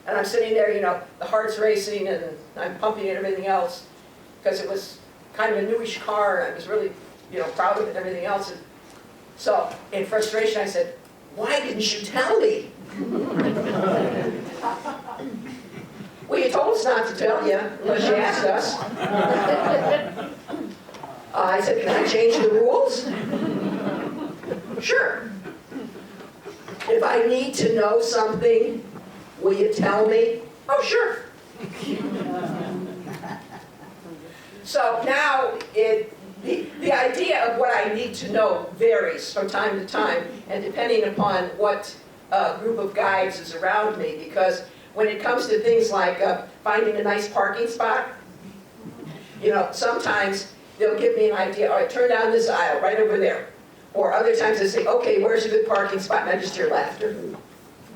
And I'm sitting there, the heart's racing, and I'm pumping and everything else, because it was kind of a newish car, and I was really, proud of it and everything else. And so, in frustration, I said, "Why didn't you tell me?" "Well, you told us not to tell you, unless you asked us." I said, "Can I change the rules?" "Sure. If I need to know something, will you tell me?" "Oh, sure." So now the idea of what I need to know varies from time to time, and depending upon what group of guides is around me, because when it comes to things like finding a nice parking spot, sometimes they'll give me an idea. "All right, turn down this aisle, right over there." Or other times they say, "Okay, where's a good parking spot?" And I just hear laughter.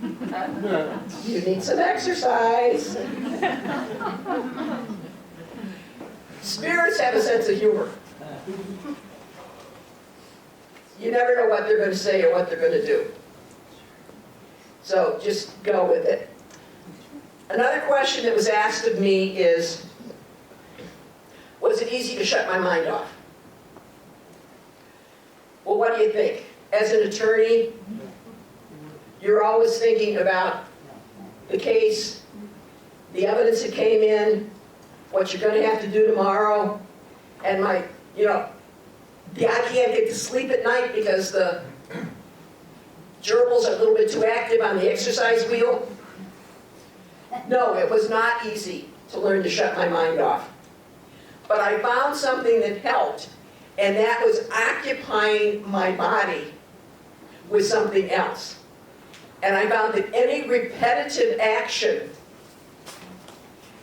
"You need some exercise." Spirits have a sense of humor. You never know what they're going to say or what they're going to do. So just go with it. Another question that was asked of me is, was it easy to shut my mind off? Well, what do you think? As an attorney, you're always thinking about the case, the evidence that came in, what you're going to have to do tomorrow, and I can't get to sleep at night because the gerbils are a little bit too active on the exercise wheel. No, it was not easy to learn to shut my mind off. But I found something that helped, and that was occupying my body with something else. And I found that any repetitive action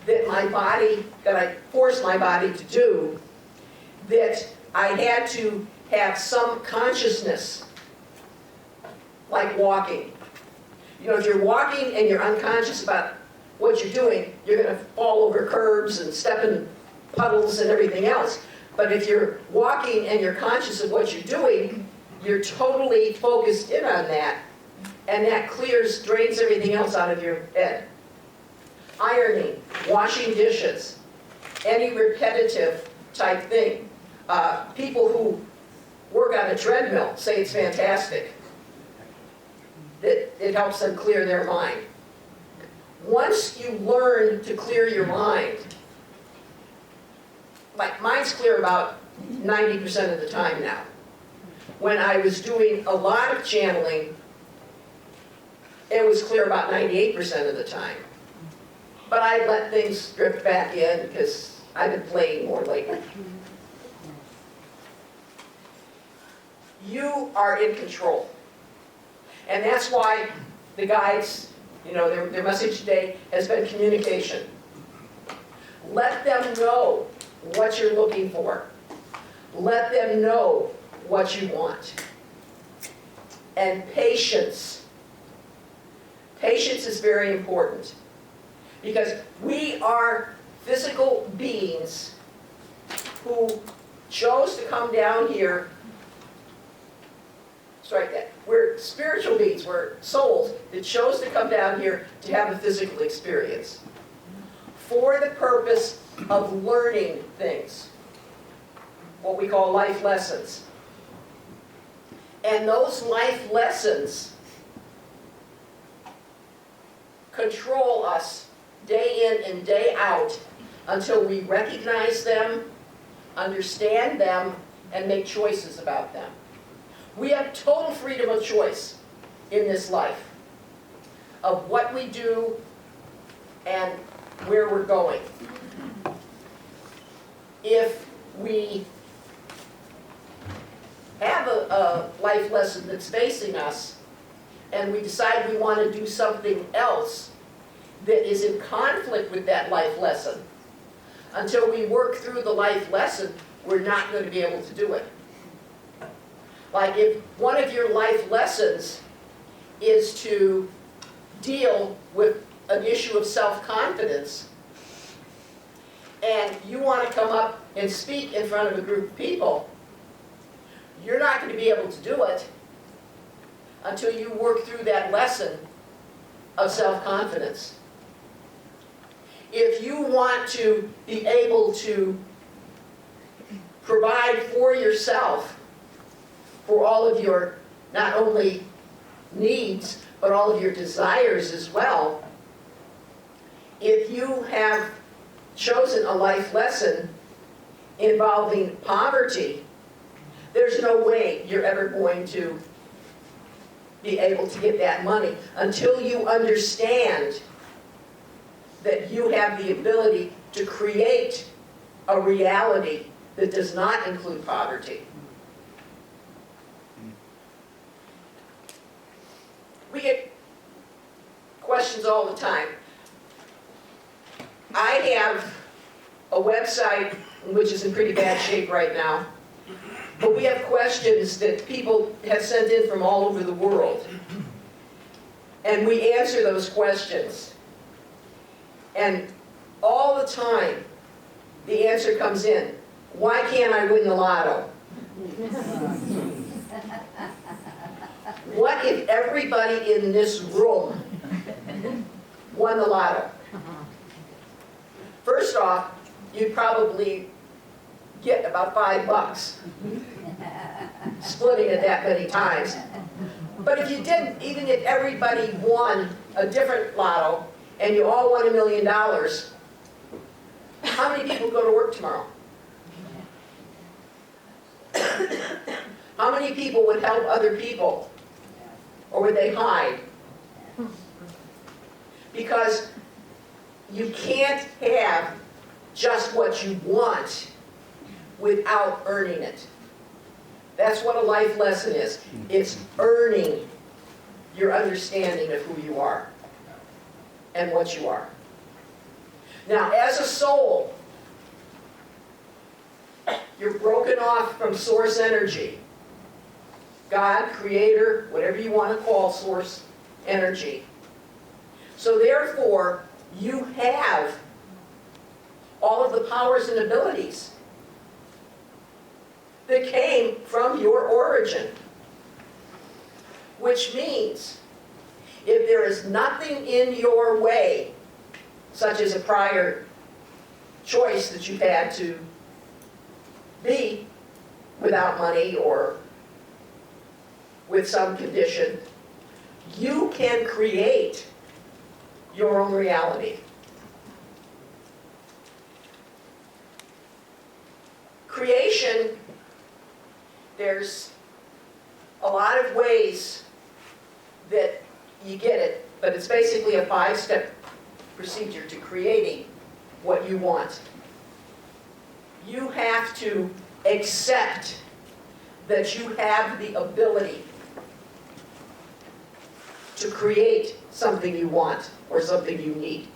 that I forced my body to do, that I had to have some consciousness, like walking. If you're walking and you're unconscious about what you're doing, you're going to fall over curbs and step in puddles and everything else. But if you're walking and you're conscious of what you're doing, you're totally focused in on that, and that drains everything else out of your head. Ironing, washing dishes, any repetitive type thing. People who work on a treadmill say it's fantastic, that it helps them clear their mind. Once you learn to clear your mind, like mine's clear about 90% of the time now. When I was doing a lot of channeling, it was clear about 98% of the time. But I let things drift back in because I've been playing more lately. You are in control. And that's why the guides, their message today has been communication. Let them know what you're looking for. Let them know what you want. And patience. Patience is very important, because we are physical beings who chose to come down here. Strike that. We're spiritual beings, we're souls that chose to come down here to have a physical experience for the purpose of learning things, what we call life lessons. And those life lessons control us day in and day out until we recognize them, understand them, and make choices about them. We have total freedom of choice in this life of what we do and where we're going. If we have a life life lesson that's facing us, and we decide we want to do something else that is in conflict with that life lesson, until we work through the life lesson, we're not going to be able to do it. Like if one of your life lessons is to deal with an issue of self-confidence, and you want to come up and speak in front of a group of people, you're not going to be able to do it until you work through that lesson of self-confidence. If you want to be able to provide for yourself, for all of your, not only needs, but all of your desires as well, if you have chosen a life lesson involving poverty, there's no way you're ever going to be able to get that money until you understand that you have the ability to create a reality that does not include poverty. We get questions all the time. I have a website which is in pretty bad shape right now, but we have questions that people have sent in from all over the world. And we answer those questions. And all the time, the answer comes in, why can't I win the lotto? What if everybody in this room won the lotto? First off, you'd probably get about $5, splitting it that many times. But if you didn't, even if everybody won a different lotto, and you all won $1 million, how many people go to work tomorrow? How many people would help other people? Or would they hide? Because you can't have just what you want without earning it. That's what a life lesson is. It's earning your understanding of who you are and what you are. Now, as a soul, you're broken off from source energy. God, creator, whatever you want to call source energy. So therefore, you have all of the powers and abilities that came from your origin. Which means, if there is nothing in your way, such as a prior choice that you've had to be without money or with some condition, you can create your own reality. Creation, there's a lot of ways that you get it, but it's basically a 5-step procedure to creating what you want. You have to accept that you have the ability to create something you want or something you need.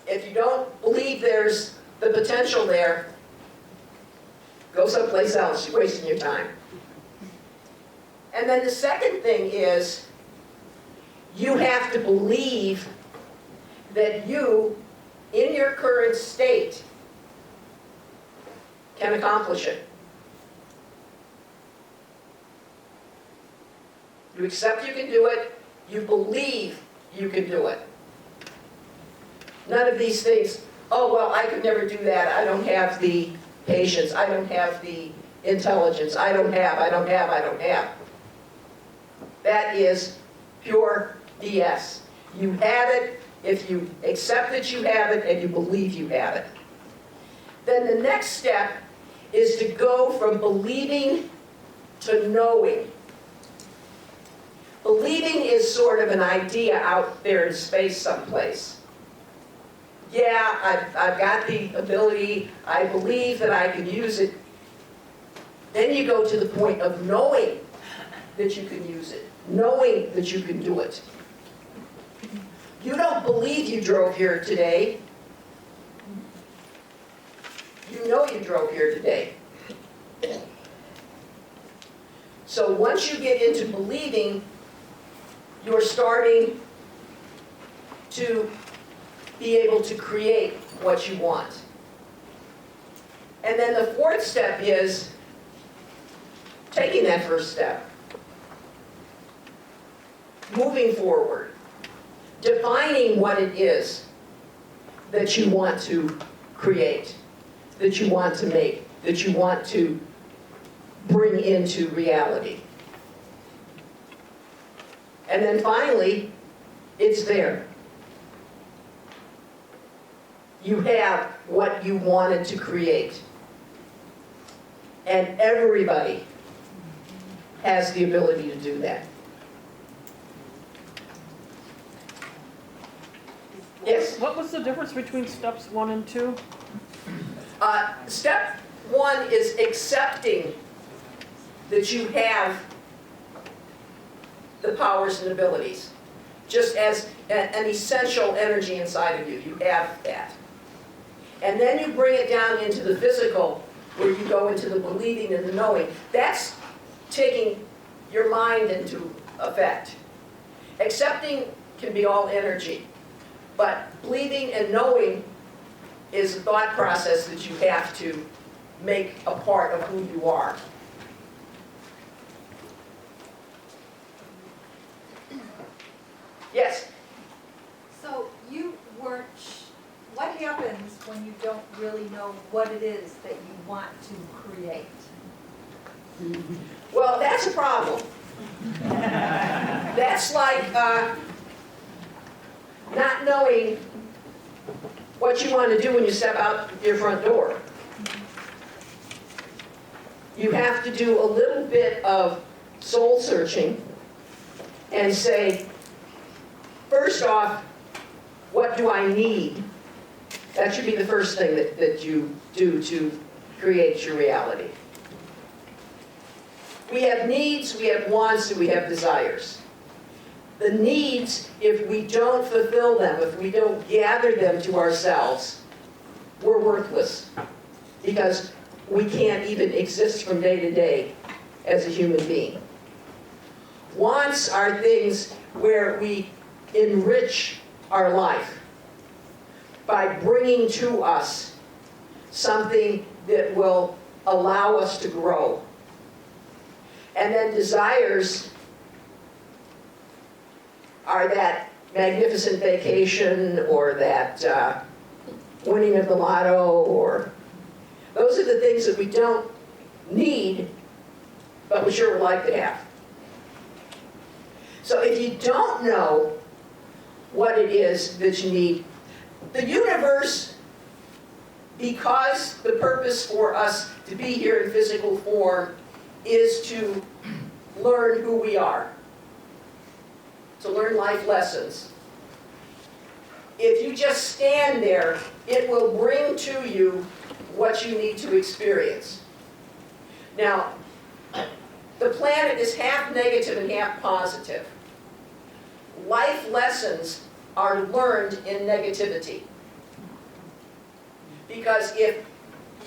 If you don't believe there's the potential there, go someplace else. You're wasting your time. And then the second thing is, you have to believe that you, in your current state, can accomplish it. You accept you can do it. You believe you can do it. None of these things, oh, well, I could never do that. I don't have the patience. I don't have the intelligence. I don't have. That is pure BS. You have it if you accept that you have it and you believe you have it. Then the next step is to go from believing to knowing. Believing is sort of an idea out there in space someplace. Yeah, I've got the ability, I believe that I can use it. Then you go to the point of knowing that you can use it, knowing that you can do it. You don't believe you drove here today. You know you drove here today. So once you get into believing, you're starting to be able to create what you want. And then the fourth step is taking that first step. Moving forward. Defining what it is that you want to create, that you want to make, that you want to bring into reality. And then finally, it's there. You have what you wanted to create. And everybody has the ability to do that. Yes? What was the difference between steps 1 and 2? Step 1 is accepting that you have the powers and abilities. Just as an essential energy inside of you, you have that. And then you bring it down into the physical, where you go into the believing and the knowing. That's taking your mind into effect. Accepting can be all energy, but believing and knowing is a thought process that you have to make a part of who you are. Yes? So you weren't, what happens when you don't really know what it is that you want to create? Well, that's a problem. That's like not knowing what you want to do when you step out your front door. You have to do a little bit of soul searching and say, first off, what do I need? That should be the first thing that you do to create your reality. We have needs, we have wants, and we have desires. The needs, if we don't fulfill them, if we don't gather them to ourselves, we're worthless. Because we can't even exist from day to day as a human being. Wants are things where we enrich our life by bringing to us something that will allow us to grow. And then desires are that magnificent vacation or that winning of the lotto, or those are the things that we don't need, but we sure would like to have. So if you don't know what it is that you need, the universe, because the purpose for us to be here in physical form is to learn who we are, to learn life lessons. If you just stand there, it will bring to you what you need to experience. Now, the planet is half negative and half positive. Life lessons are learned in negativity. Because if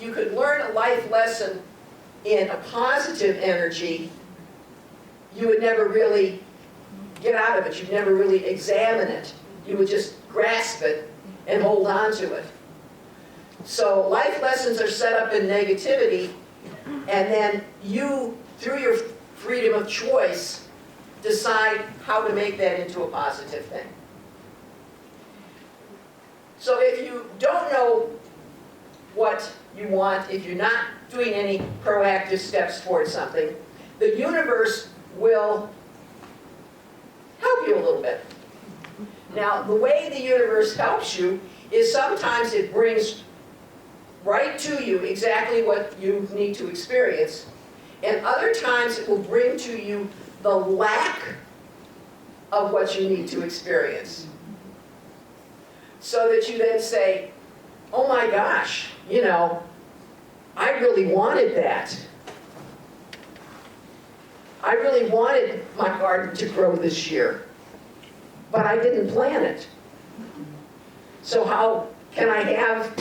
you could learn a life lesson in a positive energy, you would never really get out of it. You'd never really examine it. You would just grasp it and hold on to it. So life lessons are set up in negativity, and then you, through your freedom of choice, decide how to make that into a positive thing. So if you don't know what you want, if you're not doing any proactive steps towards something, the universe will help you a little bit. Now, the way the universe helps you is sometimes it brings right to you exactly what you need to experience, and other times it will bring to you the lack of what you need to experience. So that you then say, oh my gosh, you know, I really wanted that. I really wanted my garden to grow this year, but I didn't plan it. So how can I have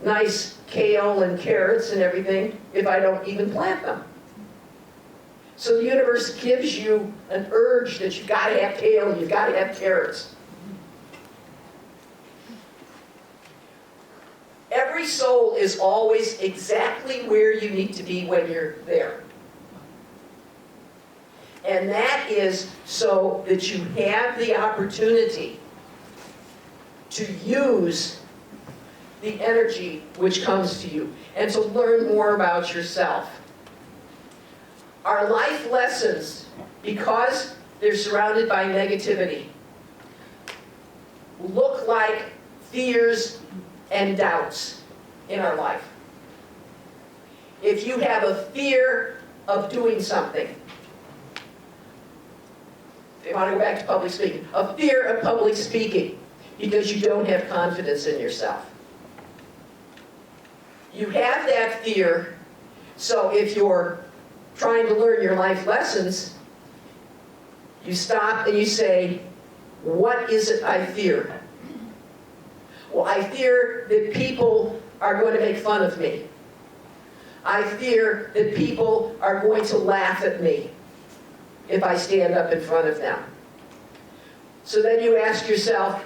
nice kale and carrots and everything if I don't even plant them? So the universe gives you an urge that you've got to have kale, you've got to have carrots. Every soul is always exactly where you need to be when you're there. And that is so that you have the opportunity to use the energy which comes to you and to learn more about yourself. Our life lessons, because they're surrounded by negativity, look like fears and doubts in our life. If you have a fear of doing something, if you want to go back to public speaking, a fear of public speaking because you don't have confidence in yourself. You have that fear, so if you're trying to learn your life lessons, you stop and you say, what is it I fear? Well, I fear that people are going to make fun of me. I fear that people are going to laugh at me if I stand up in front of them. So then you ask yourself,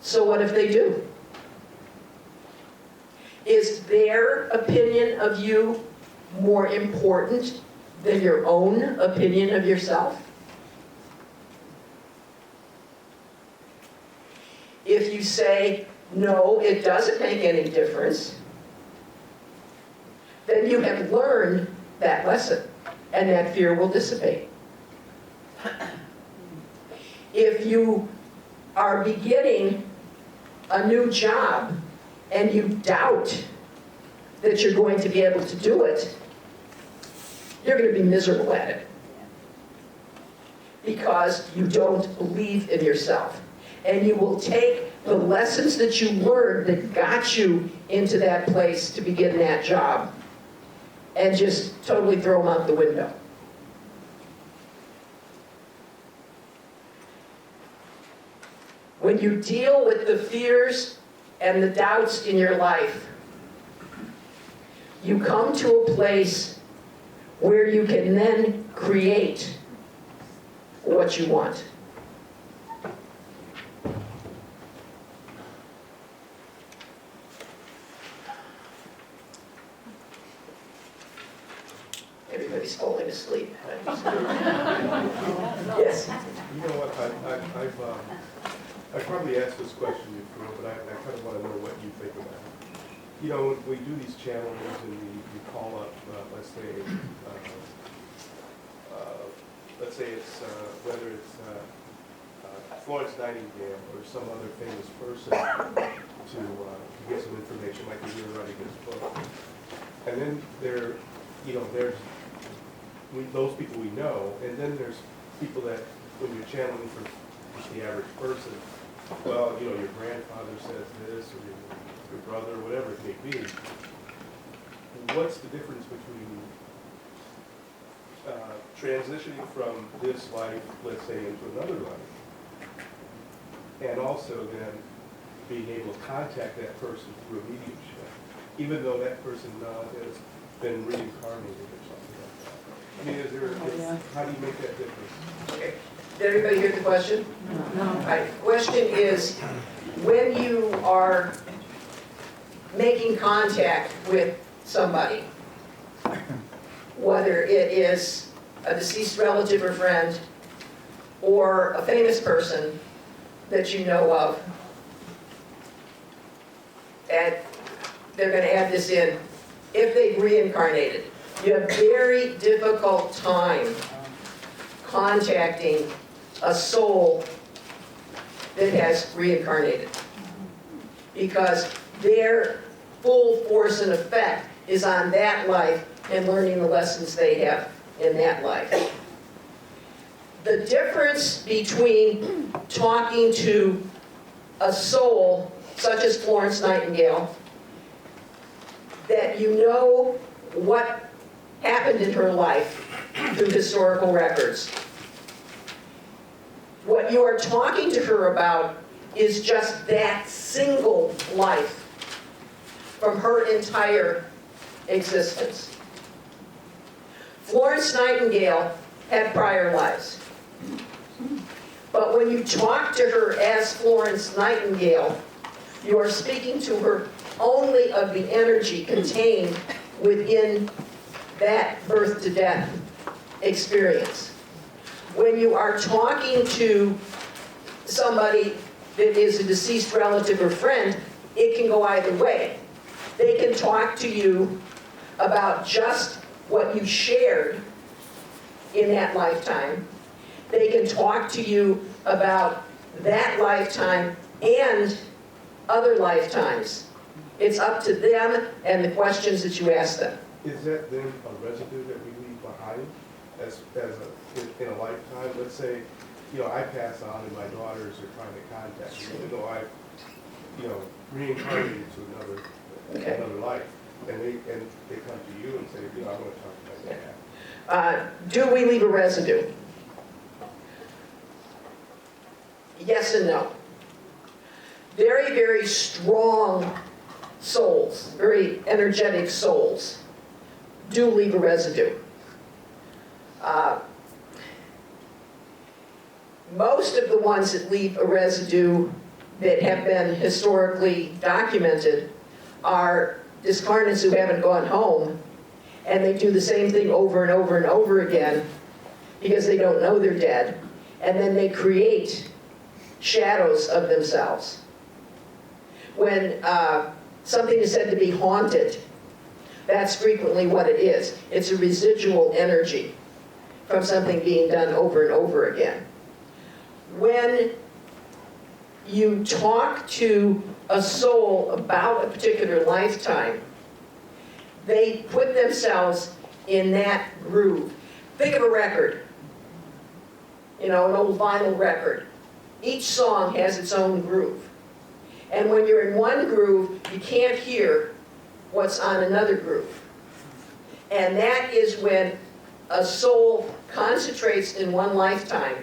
so what if they do? Is their opinion of you more important than your own opinion of yourself? If you say, no, it doesn't make any difference, then you have learned that lesson, and that fear will dissipate. If you are beginning a new job and you doubt that you're going to be able to do it, you're going to be miserable at it because you don't believe in yourself. And you will take the lessons that you learned that got you into that place to begin that job and just totally throw them out the window. When you deal with the fears and the doubts in your life, you come to a place where you can then create what you want. Everybody's falling asleep. Yes? You know what, I've probably asked this question before, but I kind of want to know what you think about it. You know, we do these challenges and we call up, let's say it's, whether it's Florence Nightingale or some other famous person to get some information, like we were writing this book. And then there's those people we know, and then there's people that, when you're channeling for just the average person, well, you know, your grandfather says this, or your brother, or whatever it may be. What's the difference between transitioning from this life, let's say, into another life, and also then being able to contact that person through a mediumship, even though that person has been reincarnated or something like that? I mean, how do you make that difference? Okay. Did everybody hear the question? No. All right. The question is, when you are making contact with somebody, whether it is a deceased relative or friend, or a famous person that you know of, and they're going to add this in, if they've reincarnated, you have a very difficult time contacting a soul that has reincarnated, because their full force and effect is on that life and learning the lessons they have in that life. The difference between talking to a soul such as Florence Nightingale, that you know what happened in her life through historical records. What you are talking to her about is just that single life from her entire existence. Florence Nightingale had prior lives. But when you talk to her as Florence Nightingale, you are speaking to her only of the energy contained within that birth to death experience. When you are talking to somebody that is a deceased relative or friend, it can go either way. They can talk to you about just what you shared in that lifetime. They can talk to you about that lifetime and other lifetimes. It's up to them and the questions that you ask them. Is that then a residue that we leave behind in a lifetime? Let's say, I pass on and my daughters are trying to contact me, even though I've, reincarnated to another life. And they come to you and say, I want to talk to my dad. Do we leave a residue? Yes and no. Very, very strong souls, very energetic souls, do leave a residue. Most of the ones that leave a residue that have been historically documented are discarnates who haven't gone home, and they do the same thing over and over and over again because they don't know they're dead, and then they create shadows of themselves. When something is said to be haunted, that's frequently what it is. It's a residual energy from something being done over and over again. When you talk to a soul about a particular lifetime, they put themselves in that groove. Think of a record, an old vinyl record. Each song has its own groove. And when you're in one groove, you can't hear what's on another groove. And that is when a soul concentrates in one lifetime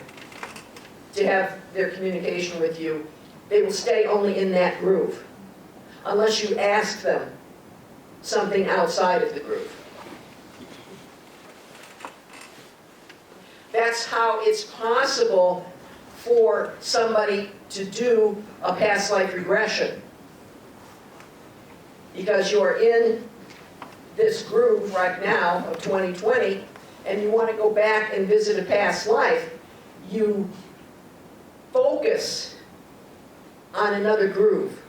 to have their communication with you. They will stay only in that groove, unless you ask them something outside of the groove. That's how it's possible for somebody to do a past life regression. Because you're in this groove right now of 2020, and you want to go back and visit a past life, you focus on another groove.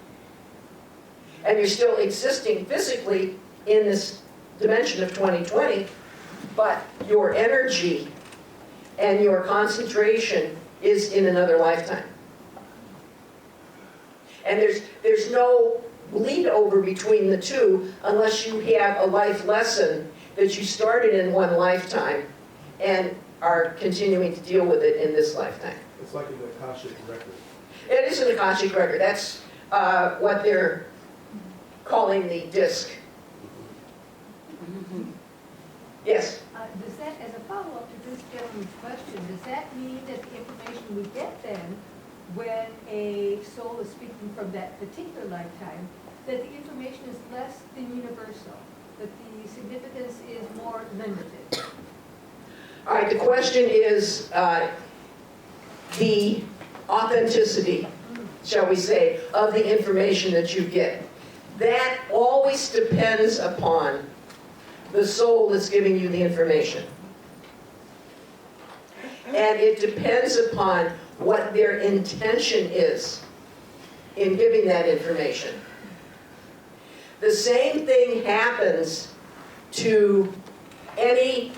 And you're still existing physically in this dimension of 2020, but your energy and your concentration is in another lifetime. And there's no bleed over between the two unless you have a life lesson that you started in one lifetime and are continuing to deal with it in this lifetime. It's like an Akashic record. It is an Akashic record. That's what they're calling the disc. Yes? Does that, as a follow-up to this gentleman's question, does that mean that the information we get then, when a soul is speaking from that particular lifetime, that the information is less than universal, that the significance is more limited? All right, the question is the authenticity, shall we say, of the information that you get. That always depends upon the soul that's giving you the information. And it depends upon what their intention is in giving that information. The same thing happens to any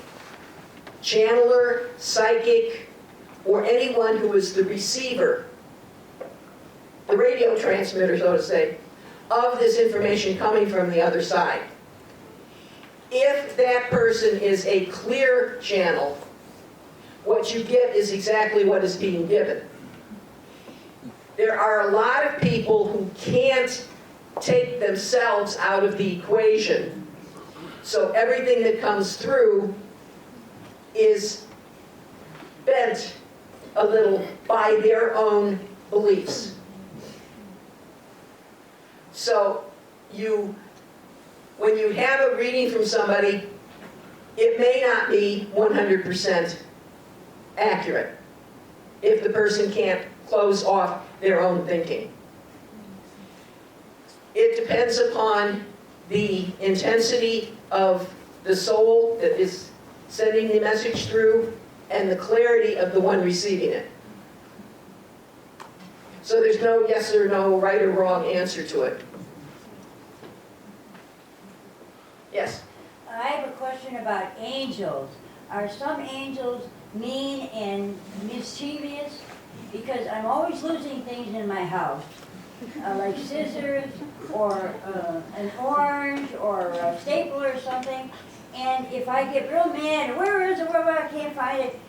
channeler, psychic, or anyone who is the receiver, the radio transmitter, so to say, of this information coming from the other side. If that person is a clear channel, what you get is exactly what is being given. There are a lot of people who can't take themselves out of the equation So everything that comes through is bent a little by their own beliefs. So when you have a reading from somebody, it may not be 100% accurate if the person can't close off their own thinking. It depends upon the intensity of the soul that is sending the message through and the clarity of the one receiving it. So there's no yes or no, right or wrong answer to it. Yes? I have a question about angels. Are some angels mean and mischievous? Because I'm always losing things in my house, like scissors, or an orange, or a staple or something. And if I get real mad, where is it, I can't find it,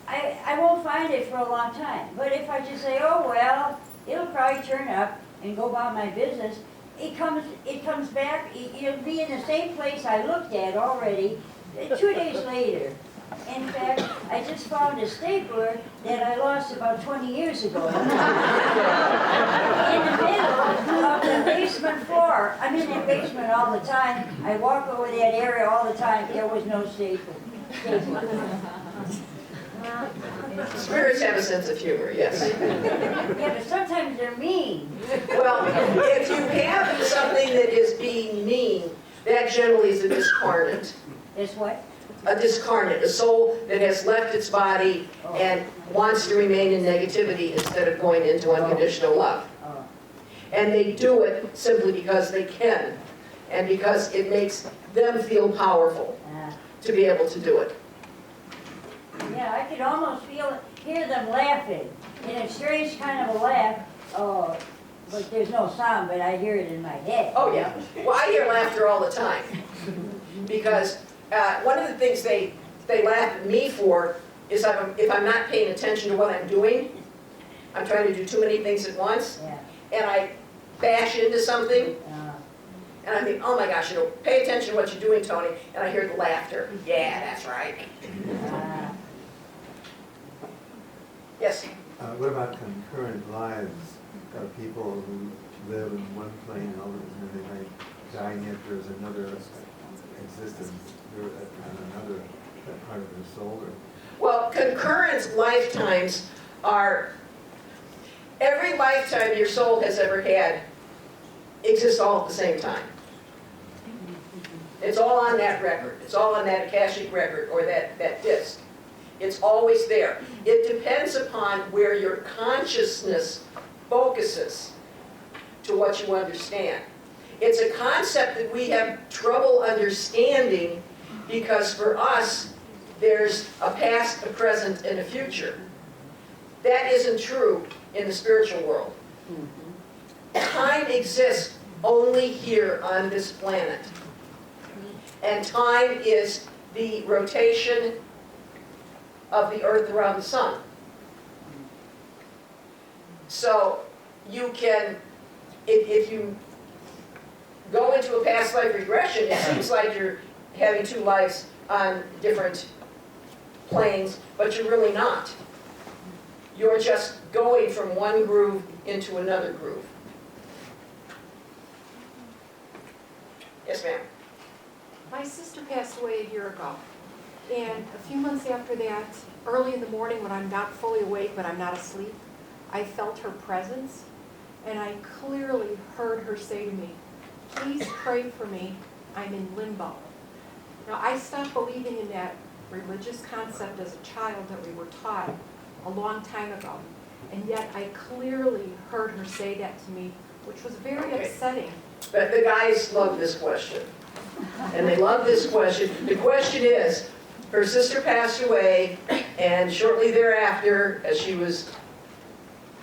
I won't find it for a long time. But if I just say, oh well, it'll probably turn up and go about my business, it comes back, it'll be in the same place I looked at already 2 days later. In fact, I just found a stapler that I lost about 20 years ago. In the middle of the basement floor. I'm in that basement all the time. I walk over that area all the time. There was no stapler. Spirits have a sense of humor, yes. Yeah, but sometimes they're mean. Well, if you have something that is being mean, that generally is a discarnate. Is what? A discarnate, a soul that has left its body and wants to remain in negativity instead of going into unconditional love. Oh. And they do it simply because they can, and because it makes them feel powerful to be able to do it. Yeah, I could almost hear them laughing, in a strange kind of a laugh. Oh, but there's no sound, but I hear it in my head. Oh yeah, well I hear laughter all the time, because one of the things they laugh at me for is if I'm not paying attention to what I'm doing. I'm trying to do too many things at once, Yeah. and I bash into something, and I think, oh my gosh, pay attention to what you're doing, Toni, and I hear the laughter. Yeah, that's right. Yes? What about concurrent lives of people who live in one plane and all of a sudden they might die, and yet there's another existence and another part of their soul? Well, concurrent lifetimes are, every lifetime your soul has ever had exists all at the same time. It's all on that record. It's all on that Akashic record or that disc. It's always there. It depends upon where your consciousness focuses to what you understand. It's a concept that we have trouble understanding because for us, there's a past, a present, and a future. That isn't true in the spiritual world. Time exists only here on this planet. And time is the rotation of the earth around the sun. So you can, if you go into a past life regression, it seems like you're having two lives on different planes, but you're really not. You're just going from one groove into another groove. Yes, ma'am. My sister passed away a year ago, and a few months after that, early in the morning when I'm not fully awake but I'm not asleep, I felt her presence, and I clearly heard her say to me, "Please pray for me, I'm in limbo." Now, I stopped believing in that religious concept as a child that we were taught a long time ago, and yet I clearly heard her say that to me, which was very upsetting. But the guys love this question. And they love this question. The question is, her sister passed away, and shortly thereafter, as she was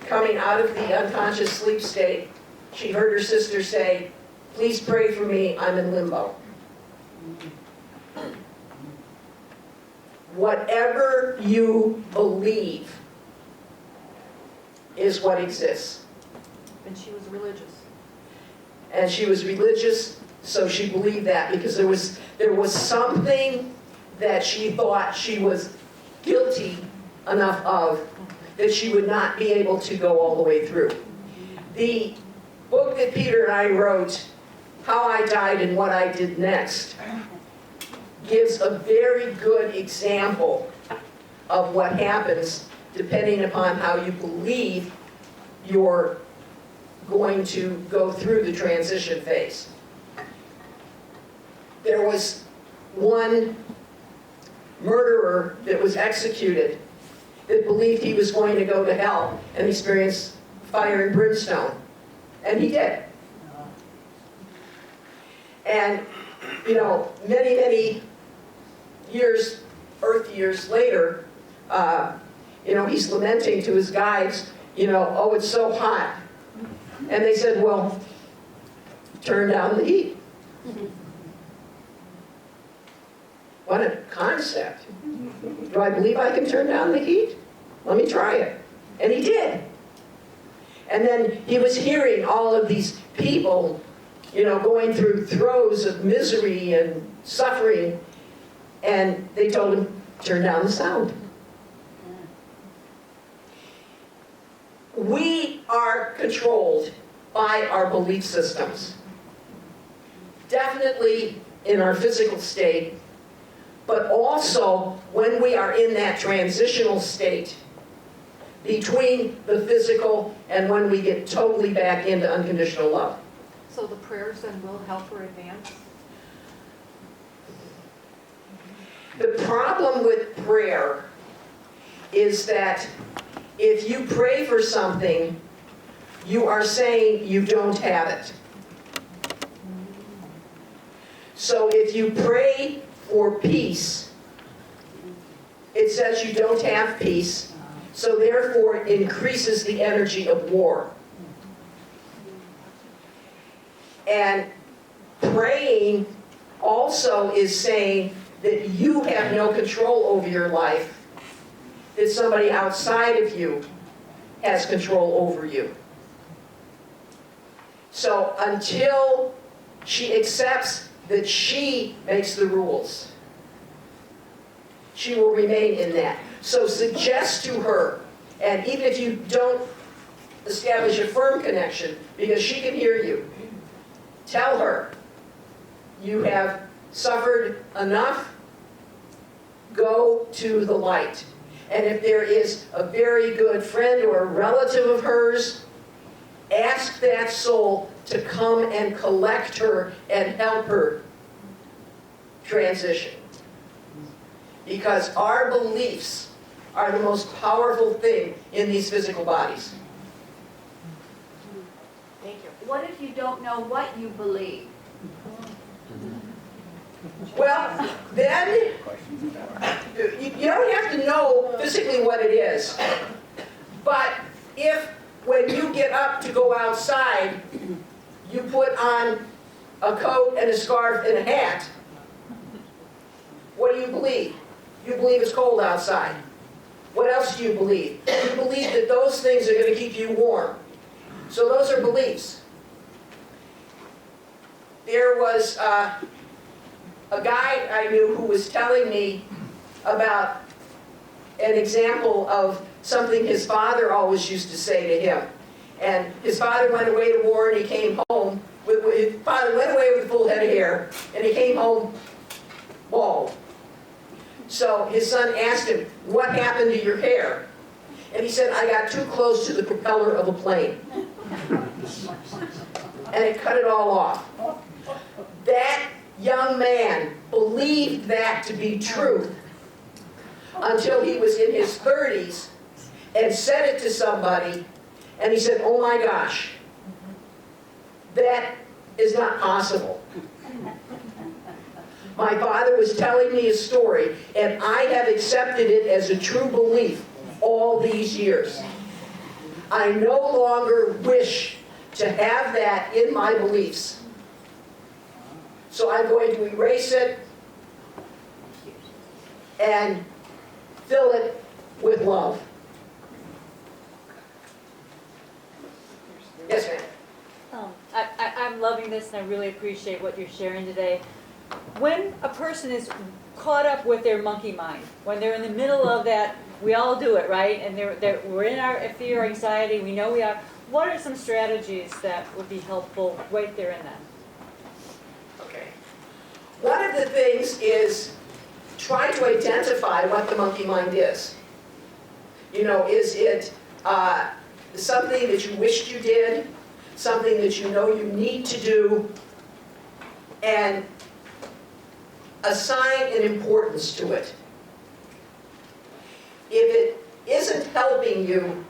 coming out of the unconscious sleep state, she heard her sister say, "Please pray for me, I'm in limbo." Whatever you believe is what exists. And she was religious. And she was religious, so she believed that because there there was something that she thought she was guilty enough of that she would not be able to go all the way through. The book that Peter and I wrote, How I Died and What I Did Next, gives a very good example of what happens depending upon how you believe you're going to go through the transition phase. There was one murderer that was executed that believed he was going to go to hell and experience fire and brimstone. And he did. And, you know, many, many years, Earth years later, you know, he's lamenting to his guides, you know, oh, it's so hot. And they said, well, turn down the heat. What a concept. Do I believe I can turn down the heat? Let me try it. And he did. And then he was hearing all of these people, you know, going through throes of misery and suffering. And they told him, turn down the sound. We are controlled by our belief systems. Definitely in our physical state, but also when we are in that transitional state between the physical and when we get totally back into unconditional love. So the prayers then will help her advance? The problem with prayer is that if you pray for something, you are saying you don't have it. So if you pray for peace, it says you don't have peace, so therefore it increases the energy of war. And praying also is saying that you have no control over your life, that somebody outside of you has control over you. So until she accepts that she makes the rules, she will remain in that. So suggest to her, and even if you don't establish a firm connection, because she can hear you, tell her, you have suffered enough, go to the light. And if there is a very good friend or a relative of hers, ask that soul to come and collect her and help her transition. Because our beliefs are the most powerful thing in these physical bodies. Thank you. What if you don't know what you believe? Well, then, you don't have to know physically what it is. But if, when you get up to go outside, you put on a coat and a scarf and a hat, what do you believe? You believe it's cold outside. What else do you believe? You believe that those things are going to keep you warm. So those are beliefs. There was a guy I knew who was telling me about an example of something his father always used to say to him. And his father went away to war and he came home, his father went away with a full head of hair and he came home bald. So his son asked him, what happened to your hair? And he said, I got too close to the propeller of a plane. And it cut it all off. That young man believed that to be truth until he was in his 30s and said it to somebody, and he said, oh my gosh, that is not possible. My father was telling me a story, and I have accepted it as a true belief all these years. I no longer wish to have that in my beliefs. So I'm going to erase it and fill it with love. Yes, ma'am. I'm loving this and I really appreciate what you're sharing today. when a person is caught up with their monkey mind, when they're in the middle of that, we all do it, right? And we're in our fear, anxiety, we know we are. What are some strategies that would be helpful right there and then? Okay. One of the things is try to identify what the monkey mind is. You know, is it something that you wished you did, something that you know you need to do, and assign an importance to it. If it isn't helping you,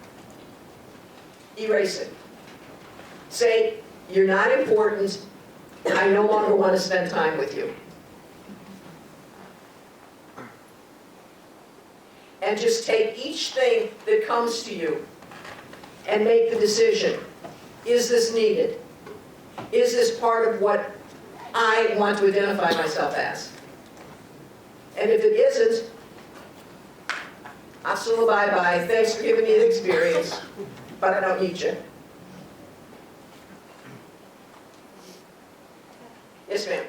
erase it. Say, you're not important, and I no longer want to spend time with you. And just take each thing that comes to you and make the decision. Is this needed? Is this part of what I want to identify myself as? And if it isn't, hasta bye-bye, thanks for giving me the experience, but I don't need you. Yes, ma'am.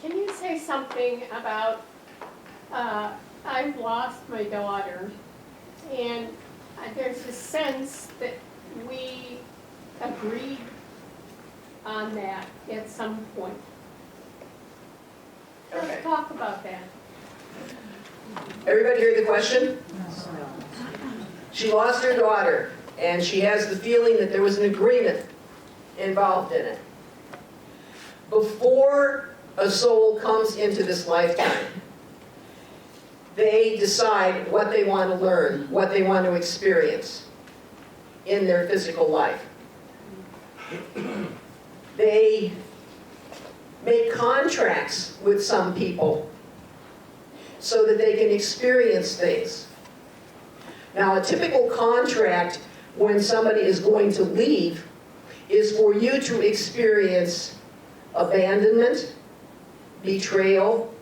Can you say something about, I've lost my daughter, and there's a sense that we agreed on that at some point. Okay. Let's talk about that. Everybody hear the question? She lost her daughter, and she has the feeling that there was an agreement involved in it. Before a soul comes into this lifetime, they decide what they want to learn, what they want to experience in their physical life. They make contracts with some people so that they can experience things. Now, a typical contract when somebody is going to leave is for you to experience abandonment, betrayal,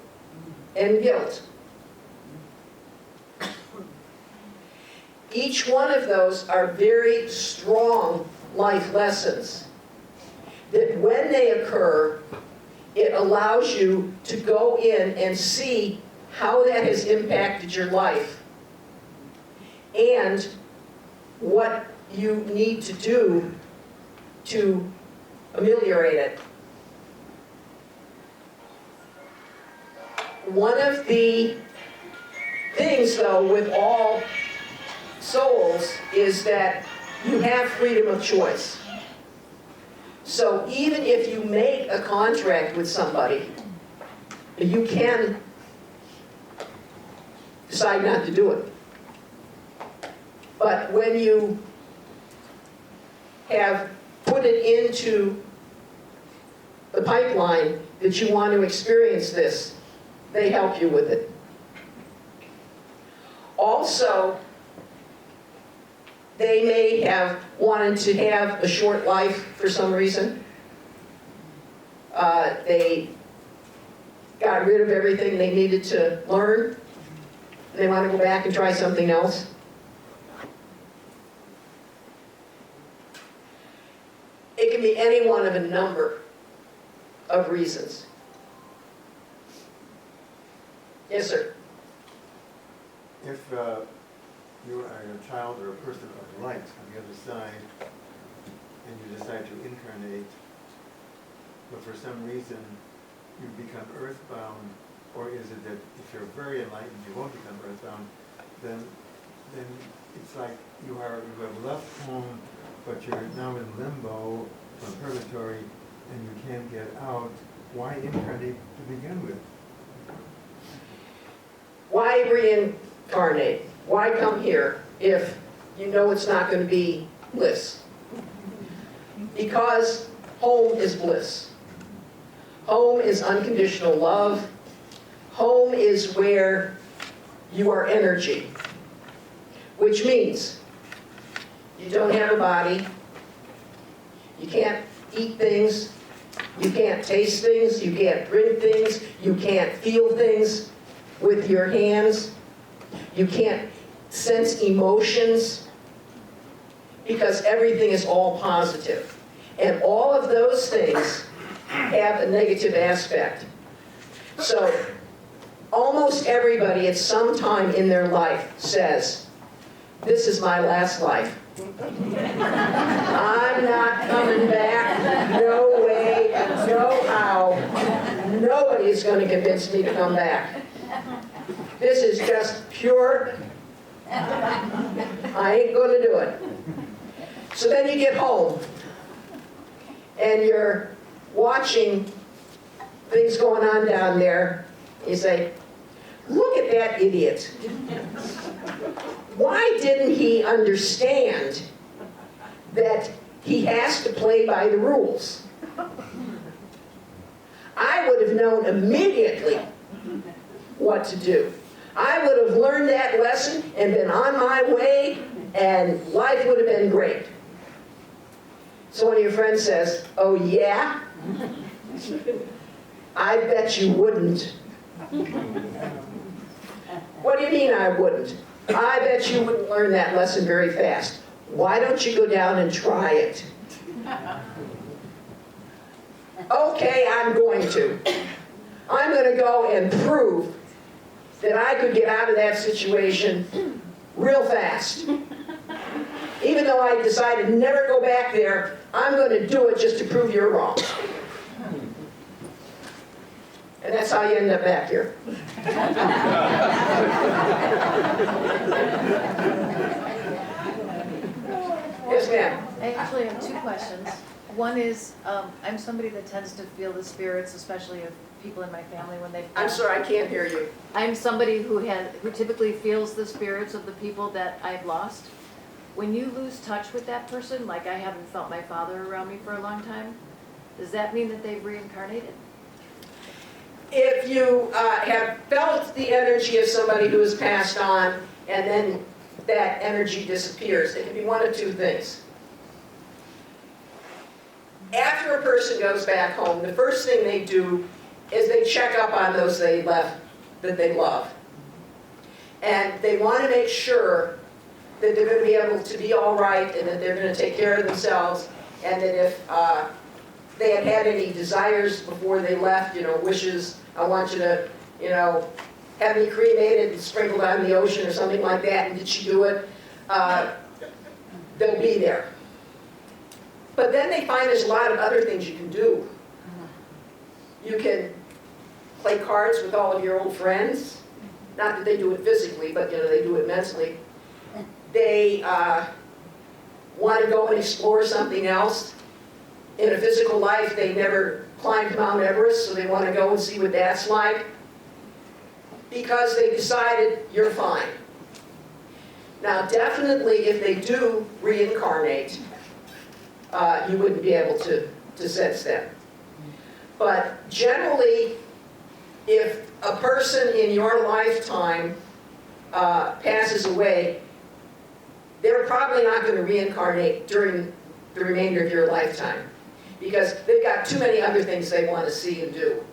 and guilt. Each one of those are very strong life lessons that when they occur, it allows you to go in and see how that has impacted your life and what you need to do to ameliorate it. One of the things, though, with all souls is that you have freedom of choice. So even if you make a contract with somebody, you can decide not to do it. But when you have put it into the pipeline that you want to experience this, they help you with it. Also, they may have wanted to have a short life for some reason. They got rid of everything they needed to learn. They want to go back and try something else. It can be any one of a number of reasons. Yes, sir. If you are a child or a person of light on the other side, and you decide to incarnate, but for some reason you become earthbound, or is it that if you're very enlightened you won't become earthbound, then it's like you have left home, but you're now in limbo from purgatory, and you can't get out. Why incarnate to begin with? Why reincarnate? Why come here if you know it's not going to be bliss? Because home is bliss. Home is unconditional love. Home is where you are energy, which means you don't have a body, you can't eat things, you can't taste things, you can't drink things, you can't feel things with your hands, you can't sense emotions, because everything is all positive. And all of those things have a negative aspect. So almost everybody at some time in their life says, this is my last life. I'm not coming back, no way, no how. Nobody's going to convince me to come back. This is just pure, I ain't going to do it. So then you get home, and you're watching things going on down there. You say, look at that idiot. Why didn't he understand that he has to play by the rules? I would have known immediately what to do. I would have learned that lesson and been on my way, and life would have been great. So one of your friends says, oh yeah? I bet you wouldn't. What do you mean I wouldn't? I bet you wouldn't learn that lesson very fast. Why don't you go down and try it? Okay, I'm going to. I'm going to go and prove that I could get out of that situation real fast. Even though I decided never go back there, I'm going to do it just to prove you're wrong. And that's how you end up back here. Yes, ma'am. I actually have two questions. One is, I'm somebody that tends to feel the spirits, especially of people in my family when they. I'm sorry, I can't hear you. I'm somebody who typically feels the spirits of the people that I've lost. When you lose touch with that person, like I haven't felt my father around me for a long time, does that mean that they've reincarnated? If you have felt the energy of somebody who has passed on, and then that energy disappears, it can be one of two things. After a person goes back home, the first thing they do is they check up on those they left that they love. And they want to make sure that they're going to be able to be all right, and that they're going to take care of themselves, and that if they had had any desires before they left, wishes, I want you to, have me cremated and sprinkled on the ocean or something like that, and did she do it? They'll be there. But then they find there's a lot of other things you can do. You can play cards with all of your old friends. Not that they do it physically, but they do it mentally. They want to go and explore something else. In a physical life, they never climbed Mount Everest, so they want to go and see what that's like. Because they decided you're fine. Now, definitely, if they do reincarnate, you wouldn't be able to sense them. But generally, if a person in your lifetime passes away, they're probably not going to reincarnate during the remainder of your lifetime, because they've got too many other things they want to see and do.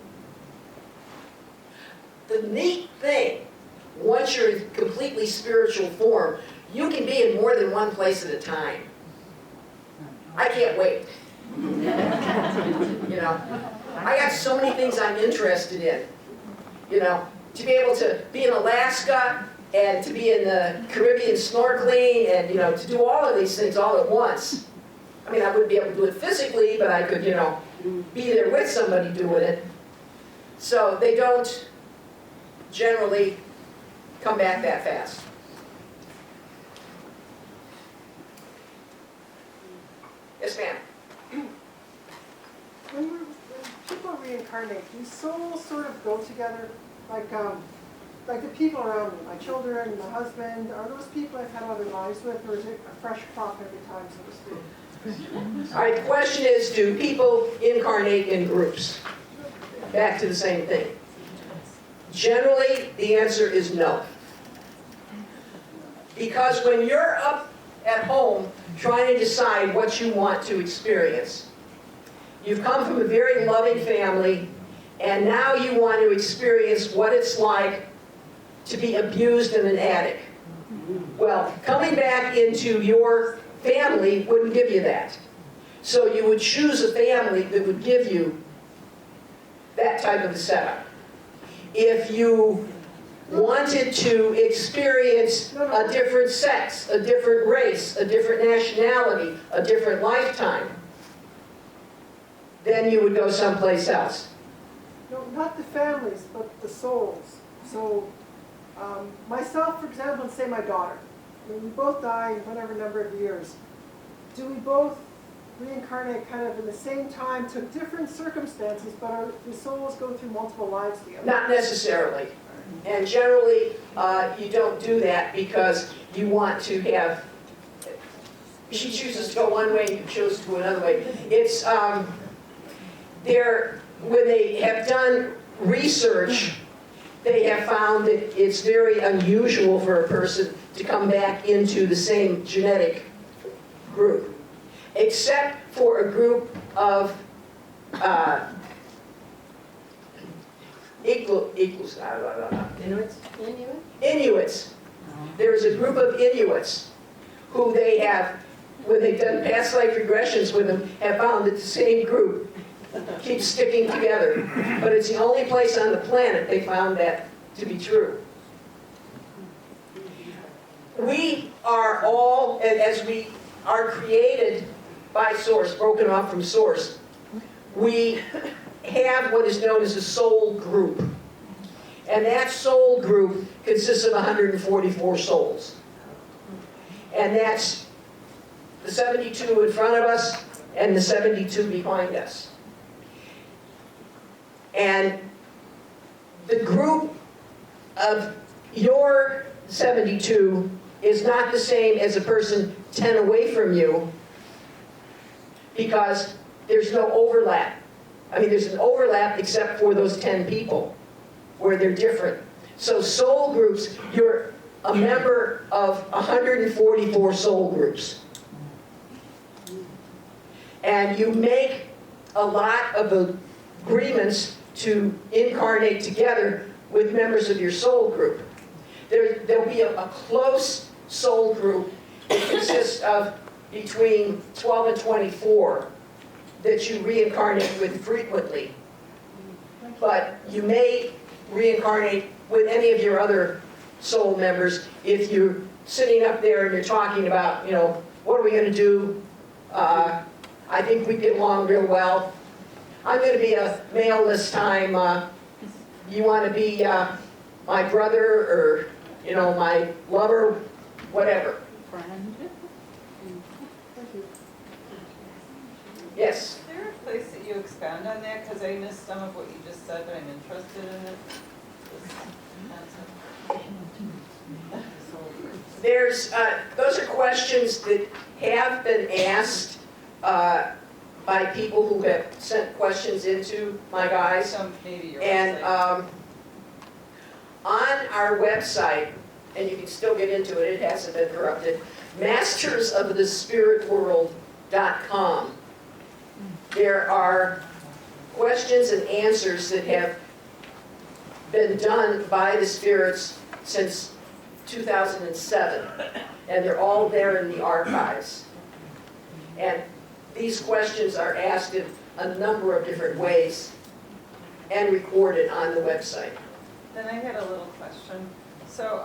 The neat thing, once you're in completely spiritual form, you can be in more than one place at a time. I can't wait. I got so many things I'm interested in. To be able to be in Alaska and to be in the Caribbean snorkeling and, to do all of these things all at once. I mean, I wouldn't be able to do it physically, but I could, be there with somebody doing it. So they don't generally come back that fast. Yes, ma'am. When people reincarnate, do souls sort of go together? Like the people around me, my children, my husband, are those people I've had other lives with, or is it a fresh crop every time, so to speak? All right, the question is, do people incarnate in groups? Back to the same thing. Generally, the answer is no. Because when you're up at home trying to decide what you want to experience, you've come from a very loving family, and now you want to experience what it's like to be abused in an attic. Well, coming back into your family wouldn't give you that. So you would choose a family that would give you that type of a setup. If you wanted to experience a different sex, a different race, a different nationality, a different lifetime, then you would go someplace else. No, not the families, but the souls. So, myself, for example, and say my daughter. I mean, we both die in whatever number of years. Do we both reincarnate kind of in the same time, took different circumstances, but the souls go through multiple lives together? Not necessarily. And generally, you don't do that because you want to have, she chooses to go one way, you choose to go another way. It's, when they have done research, they have found that it's very unusual for a person to come back into the same genetic group, except for a group of Inuits. There is a group of Inuits who they have, when they've done past life regressions with them, have found that the same group keeps sticking together. But it's the only place on the planet they found that to be true. We are all, as we are created by Source, broken off from Source, we have what is known as a soul group. And that soul group consists of 144 souls. And that's the 72 in front of us and the 72 behind us. And the group of your 72 is not the same as a person 10 away from you, because there's no overlap. I mean, there's an overlap except for those 10 people, where they're different. So soul groups, you're a member of 144 soul groups. And you make a lot of agreements to incarnate together with members of your soul group. There'll be a close soul group that consists of between 12 and 24 that you reincarnate with frequently. But you may reincarnate with any of your other soul members if you're sitting up there and you're talking about, you know, what are we going to do? I think we get along real well. I'm going to be a male this time. You want to be my brother or, you know, my lover, whatever. Friend. Yes? Is there a place that you expound on that? Because I missed some of what you just said, but I'm interested in it. There's, those are questions that have been asked by people who have sent questions into my guys. Some maybe your And website. on our website, and you can still get into it, it hasn't been corrupted, mastersofthespiritworld.com. There are questions and answers that have been done by the spirits since 2007, and they're all there in the archives. And these questions are asked in a number of different ways and recorded on the website. Then I had a little question. So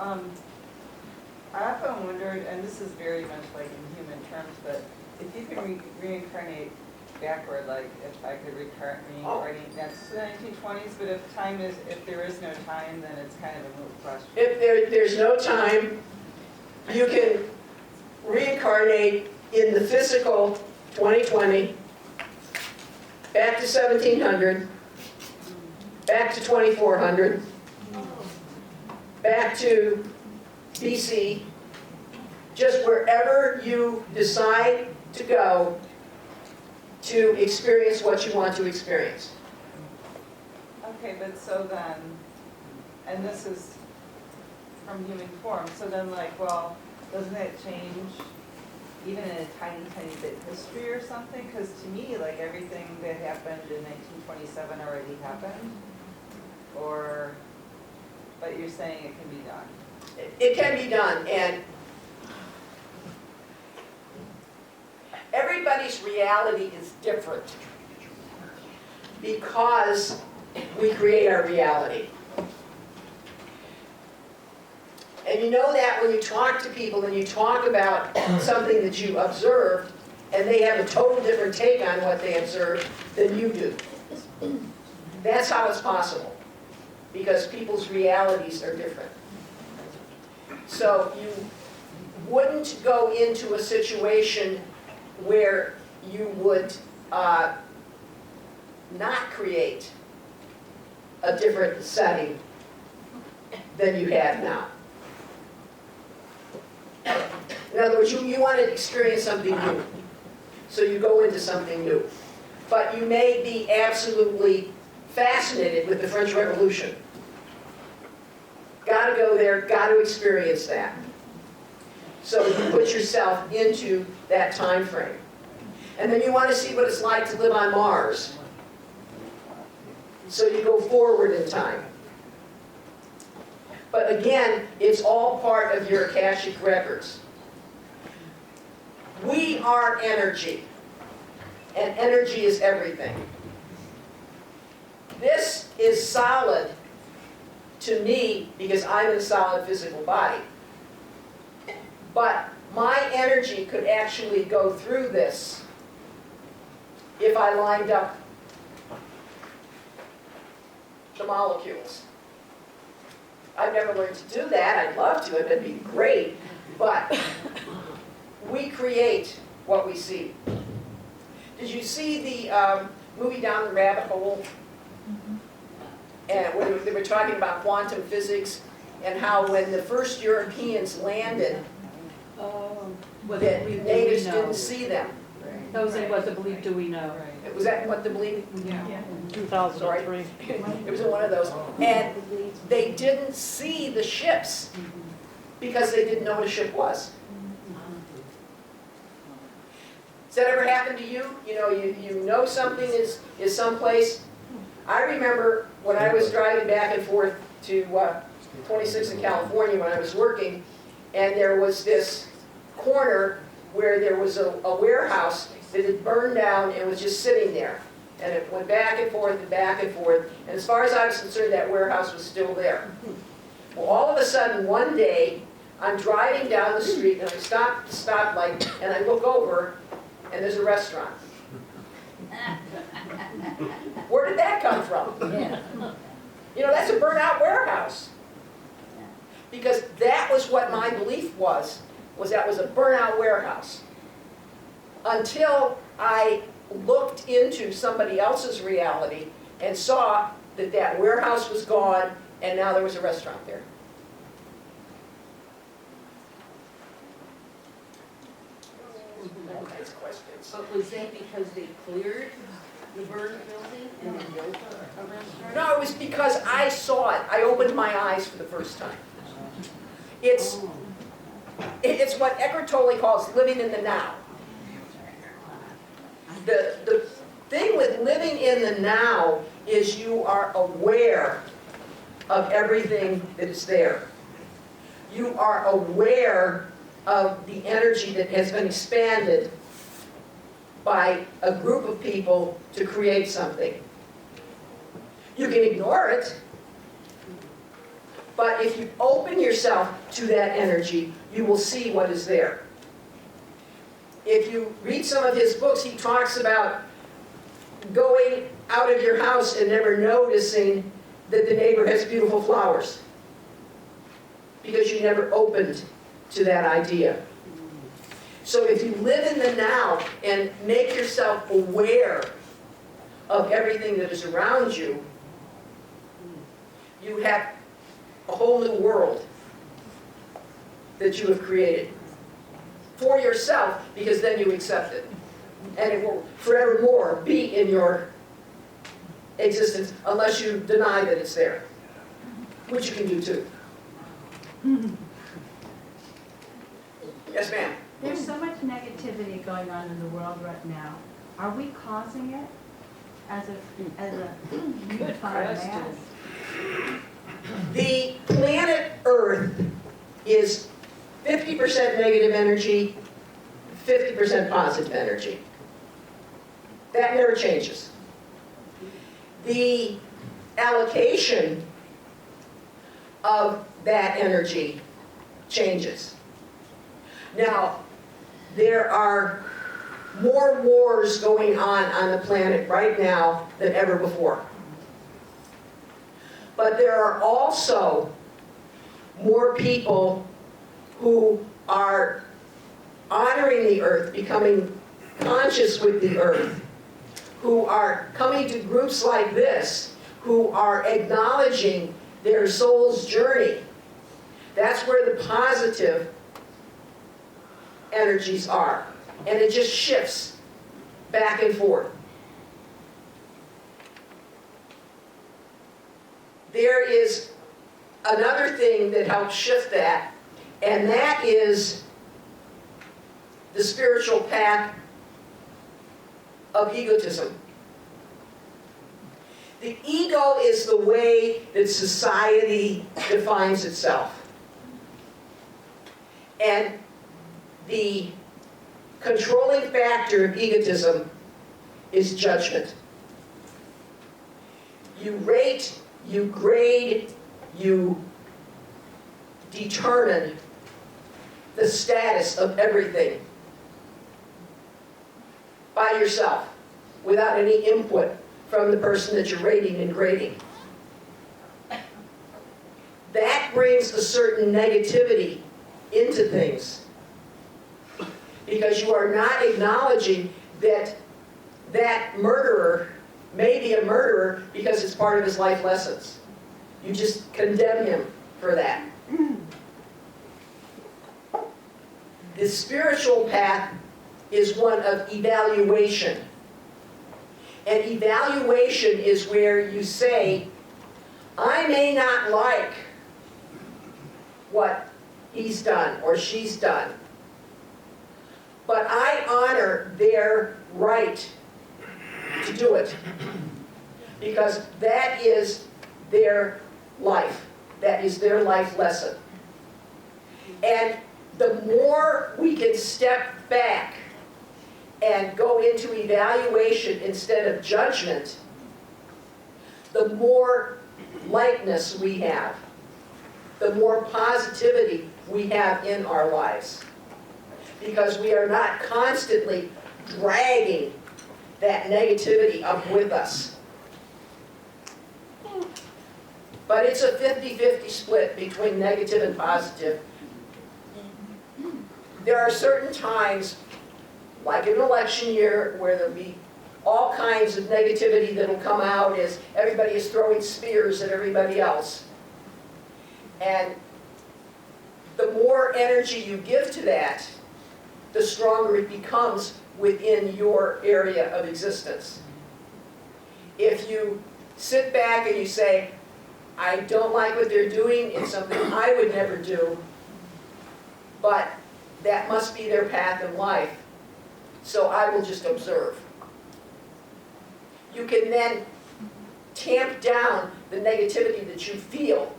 I often wondered, and this is very much like in human terms, but if you can reincarnate backward, like if I could reincarnate next to the 1920s, but if there is no time, then it's kind of a moot question. If there's no time, you can reincarnate in the physical 2020, back to 1700, back to 2400, back to BC, just wherever you decide to go to experience what you want to experience. Okay, but so then, and this is from human form, so then like, well, doesn't that change even in a tiny, tiny bit history or something? Because to me, like everything that happened in 1927 already happened, or, but you're saying it can be done. It can be done, and everybody's reality is different because we create our reality. And you know that when you talk to people and you talk about something that you observed, and they have a total different take on what they observed than you do. That's how it's possible, because people's realities are different. So you wouldn't go into a situation where you would not create a different setting than you have now. In other words, you want to experience something new. So you go into something new. But you may be absolutely fascinated with the French Revolution. Got to go there, got to experience that. So you put yourself into that time frame. And then you want to see what it's like to live on Mars. So you go forward in time. But again, it's all part of your Akashic records. We are energy, and energy is everything. This is solid to me because I'm in a solid physical body. But my energy could actually go through this if I lined up the molecules. I've never learned to do that. I'd love to. It'd be great. But we create what we see. Did you see the movie Down the Rabbit Hole? And when they were talking about quantum physics and how when the first Europeans landed, the natives didn't see them. Those it was, I believe, Do We Know? Was that what the belief? Yeah. 2003. It was in one of those. And they didn't see the ships because they didn't know what a ship was. Has that ever happened to you? You know, you know something is someplace. I remember when I was driving back and forth to 26 in California when I was working, and there was this corner where there was a warehouse that had burned down and was just sitting there. And it went back and forth and back and forth. And as far as I was concerned, that warehouse was still there. Well, all of a sudden, one day, I'm driving down the street and I stop at the stoplight and I look over and there's a restaurant. Where did that come from? You know, that's a burnt-out warehouse. Because that was what my belief was that was a burnt-out warehouse. Until I looked into somebody else's reality and saw that that warehouse was gone and now there was a restaurant there. But was that because they cleared the burned building and then built a restaurant? No, it was because I saw it. I opened my eyes for the first time. It's what Eckhart Tolle calls living in the now. The thing with living in the now is you are aware of everything that is there. You are aware of the energy that has been expanded by a group of people to create something. You can ignore it, but if you open yourself to that energy, you will see what is there. If you read some of his books, he talks about going out of your house and never noticing that the neighbor has beautiful flowers, because you never opened to that idea. So if you live in the now and make yourself aware of everything that is around you, you have a whole new world that you have created for yourself, because then you accept it. And it will forevermore be in your existence unless you deny that it's there, which you can do too. Yes, ma'am. There's so much negativity going on in the world right now. Are we causing it as a unified mass? The planet Earth is 50% negative energy, 50% positive energy. That never changes. The allocation of that energy changes. Now, there are more wars going on the planet right now than ever before. But there are also more people who are honoring the earth, becoming conscious with the earth, who are coming to groups like this, who are acknowledging their soul's journey. That's where the positive energies are. And it just shifts back and forth. There is another thing that helps shift that, and that is the spiritual path of egotism. The ego is the way that society defines itself. And the controlling factor of egotism is judgment. You rate, you grade, you determine the status of everything by yourself, without any input from the person that you're rating and grading. That brings a certain negativity into things, because you are not acknowledging that that murderer may be a murderer because it's part of his life lessons. You just condemn him for that. The spiritual path is one of evaluation. And evaluation is where you say, I may not like what he's done or she's done, but I honor their right to do it, because that is their life. That is their life lesson. And the more we can step back and go into evaluation instead of judgment, the more lightness we have, the more positivity we have in our lives. Because we are not constantly dragging that negativity up with us. But it's a 50-50 split between negative and positive. There are certain times, like an election year, where there'll be all kinds of negativity that'll come out as everybody is throwing spears at everybody else. And the more energy you give to that, the stronger it becomes within your area of existence. If you sit back and you say, I don't like what they're doing, it's something I would never do, but that must be their path in life, so I will just observe. You can then tamp down the negativity that you feel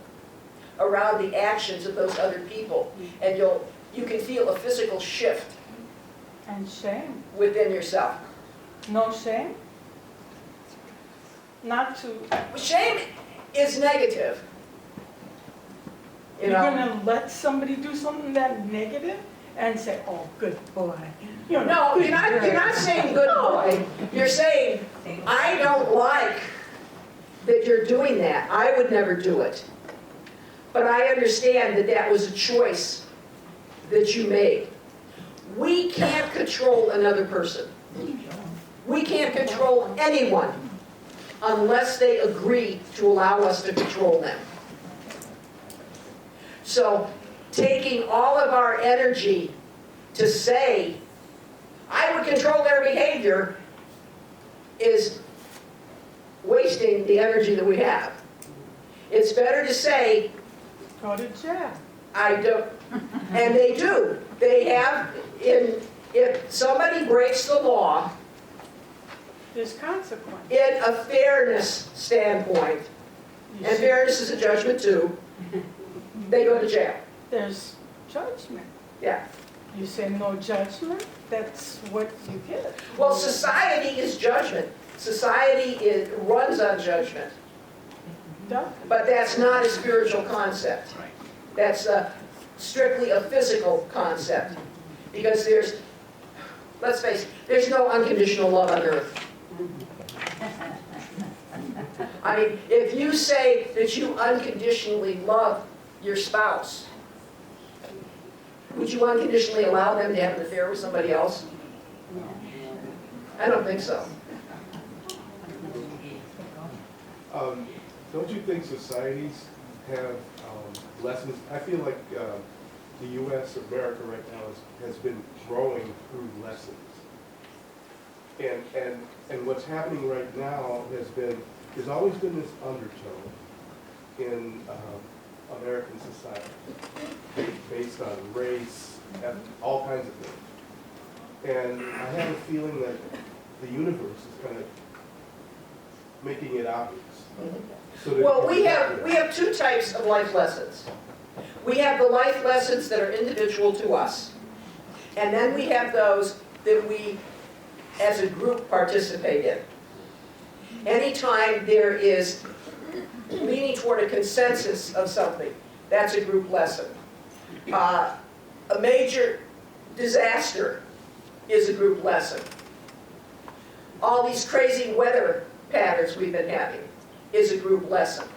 around the actions of those other people, and you can feel a physical shift. And shame. Within yourself. No shame? Not to... Shame is negative. You're gonna let somebody do something that negative and say, oh, good boy. No, you're not saying good boy. You're saying, I don't like that you're doing that. I would never do it. But I understand that that was a choice that you made. We can't control another person. We can't control anyone unless they agree to allow us to control them. So, taking all of our energy to say, I would control their behavior, is wasting the energy that we have. It's better to say, go to jail. I don't, and they do. They have, if somebody breaks the law, there's consequence. In a fairness standpoint, and fairness is a judgment too, they go to jail. There's judgment. Yeah. You say no judgment, that's what you get. Well, society is judgment. Society runs on judgment. But that's not a spiritual concept. That's strictly a physical concept. Because there's, let's face it, there's no unconditional love on earth. I mean, if you say that you unconditionally love your spouse, would you unconditionally allow them to have an affair with somebody else? I don't think so. Don't you think societies have lessons? I feel like the U.S., America right now has been growing through lessons. And what's happening right now there's always been this undertone in American society based on race, all kinds of things. And I have a feeling that the universe is kind of making it obvious. So that Well, we have two types of life lessons. We have the life lessons that are individual to us. And then we have those that we, as a group, participate in. Anytime there is leaning toward a consensus of something, that's a group lesson. A major disaster is a group lesson. All these crazy weather patterns we've been having is a group lesson.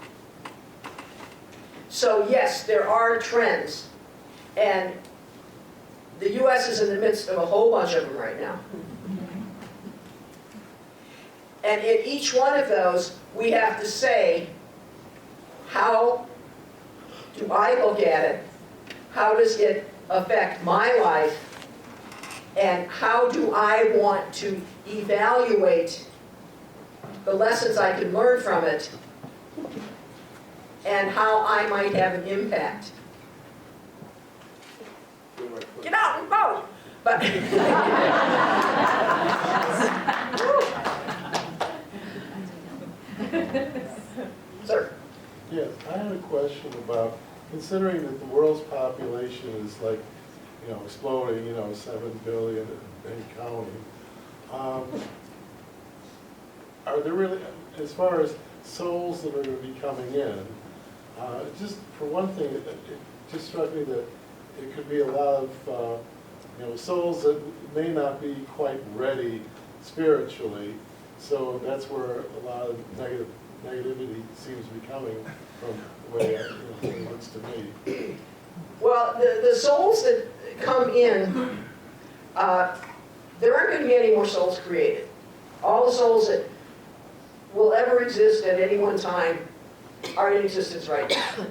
So yes, there are trends, and the U.S. is in the midst of a whole bunch of them right now. And in each one of those, we have to say, how do I look at it? How does it affect my life? And how do I want to evaluate the lessons I can learn from it and how I might have an impact? Get out and vote! But sir. Yes, I had a question about, considering that the world's population is like, exploding, 7 billion and counting, are there really, as far as souls that are going to be coming in, just for one thing, it just struck me that it could be a lot of, souls that may not be quite ready spiritually, so that's where a lot of negativity seems to be coming from, the way it looks to me. Well, the souls that come in, there aren't going to be any more souls created. All the souls that will ever exist at any one time are in existence right now.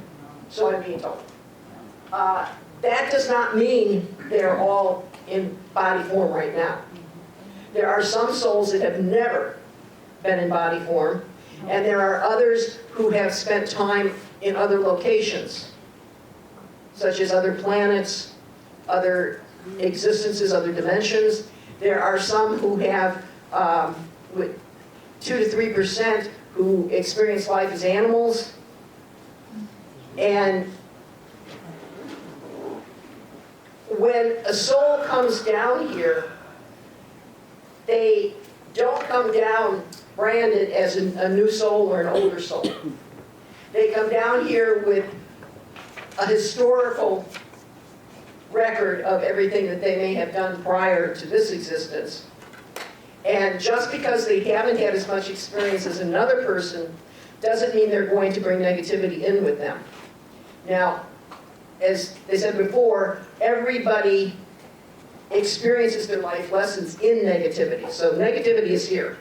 So I'm being told. That does not mean they're all in body form right now. There are some souls that have never been in body form, and there are others who have spent time in other locations, such as other planets, other existences, other dimensions. There are some who have, with 2 to 3%, who experience life as animals. And when a soul comes down here, they don't come down branded as a new soul or an older soul. They come down here with a historical record of everything that they may have done prior to this existence. And just because they haven't had as much experience as another person doesn't mean they're going to bring negativity in with them. Now, as they said before, everybody experiences their life lessons in negativity. So negativity is here.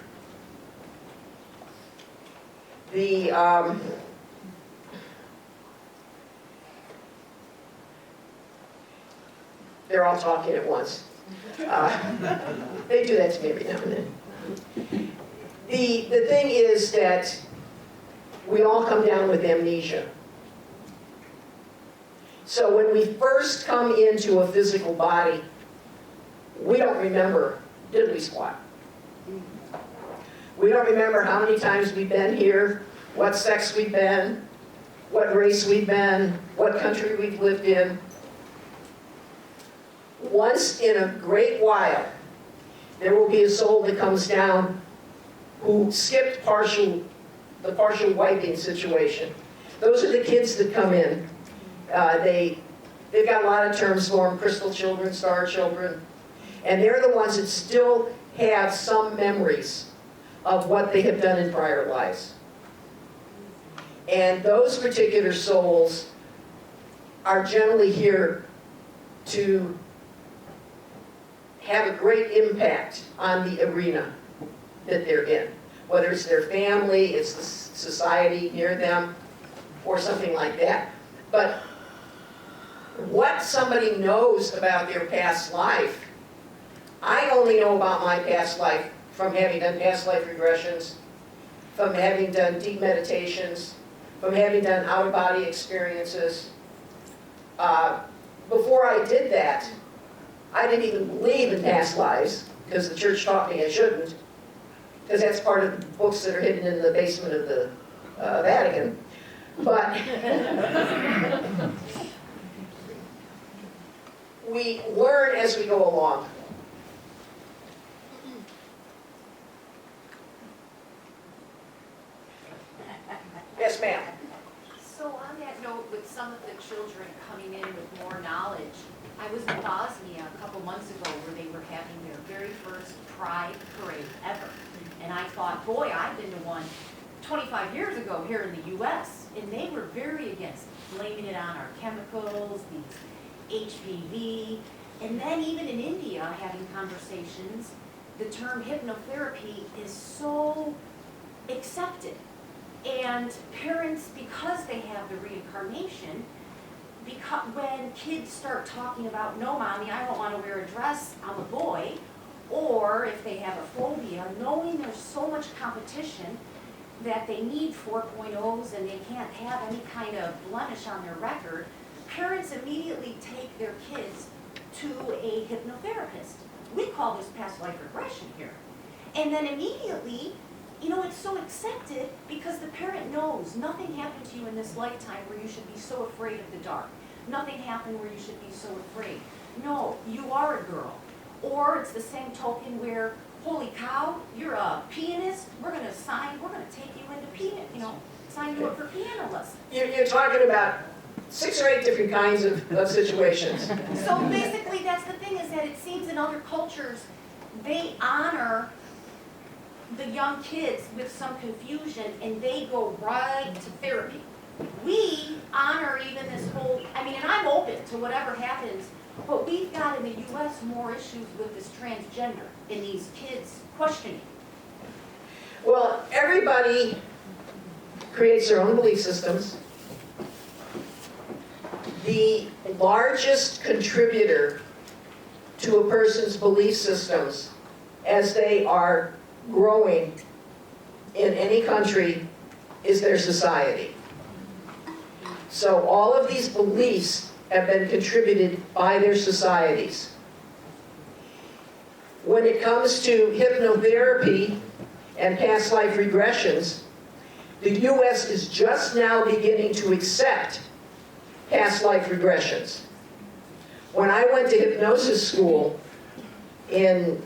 They're all talking at once. They do that to me every now and then. The thing is that we all come down with amnesia. So when we first come into a physical body, we don't remember diddly squat. We don't remember how many times we've been here, what sex we've been, what race we've been, what country we've lived in. Once in a great while, there will be a soul that comes down who skipped partial the partial wiping situation. Those are the kids that come in. They've got a lot of terms for them, crystal children, star children, and they're the ones that still have some memories of what they have done in prior lives. And those particular souls are generally here to have a great impact on the arena that they're in. Whether it's their family, it's the society near them, or something like that. But what somebody knows about their past life, I only know about my past life from having done past life regressions, from having done deep meditations, from having done out-of-body experiences. Before I did that, I didn't even believe in past lives, because the church taught me I shouldn't, because that's part of the books that are hidden in the basement of the Vatican. But we learn as we go along. Yes, ma'am. So on that note, with some of the children coming in with more knowledge, I was in Bosnia a couple months ago where they were having their very first Pride parade ever. And I thought, boy, I've been to one 25 years ago here in the US, and they were very against blaming it on our chemicals, these HPV, and then even in India having conversations, the term hypnotherapy is so accepted. And parents, because they have the reincarnation, when kids start talking about, no mommy, I don't want to wear a dress, I'm a boy, or if they have a phobia, knowing there's so much competition that they need 4.0s and they can't have any kind of blemish on their record, parents immediately take their kids to a hypnotherapist. We call this past life regression here. And then immediately, you know, it's so accepted because the parent knows nothing happened to you in this lifetime where you should be so afraid of the dark. Nothing happened where you should be so afraid. No, you are a girl. Or it's the same token where, holy cow, you're a pianist, we're gonna take you into sign you up for piano lessons. You're talking about 6 or 8 different kinds of situations. So basically that's the thing, is that it seems in other cultures, they honor the young kids with some confusion and they go right to therapy. We honor even this whole, and I'm open to whatever happens, but we've got in the US more issues with this transgender and these kids questioning. Well, everybody creates their own belief systems. The largest contributor to a person's belief systems as they are growing in any country is their society. So all of these beliefs have been contributed by their societies. When it comes to hypnotherapy and past life regressions, the US is just now beginning to accept past life regressions. When I went to hypnosis school in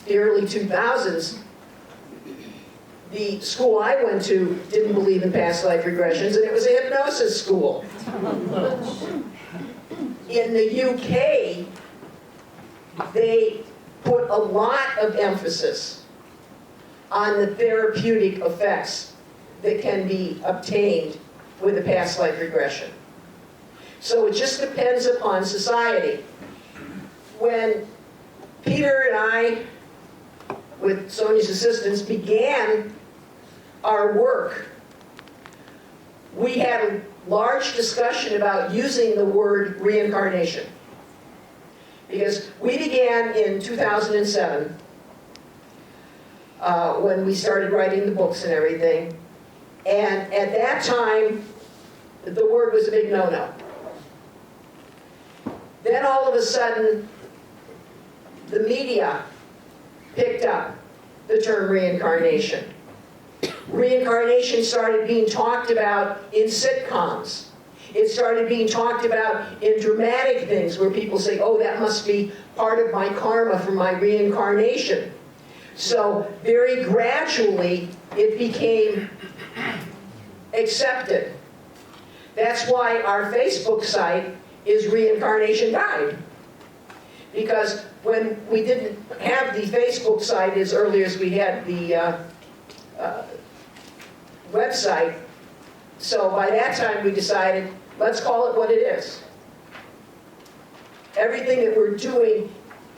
the early 2000s, the school I went to didn't believe in past life regressions, and it was a hypnosis school. In the UK, they put a lot of emphasis on the therapeutic effects that can be obtained with a past life regression. So it just depends upon society. When Peter and I, with Sonia's assistance, began our work, we had a large discussion about using the word reincarnation. Because we began in 2007, when we started writing the books and everything, and at that time, the word was a big no-no. Then all of a sudden, the media picked up the term reincarnation. Reincarnation started being talked about in sitcoms. It started being talked about in dramatic things where people say, oh, that must be part of my karma for my reincarnation. So very gradually, it became accepted. That's why our Facebook site is Reincarnation Guide. Because when we didn't have the Facebook site as early as we had the website, so by that time we decided, let's call it what it is. Everything that we're doing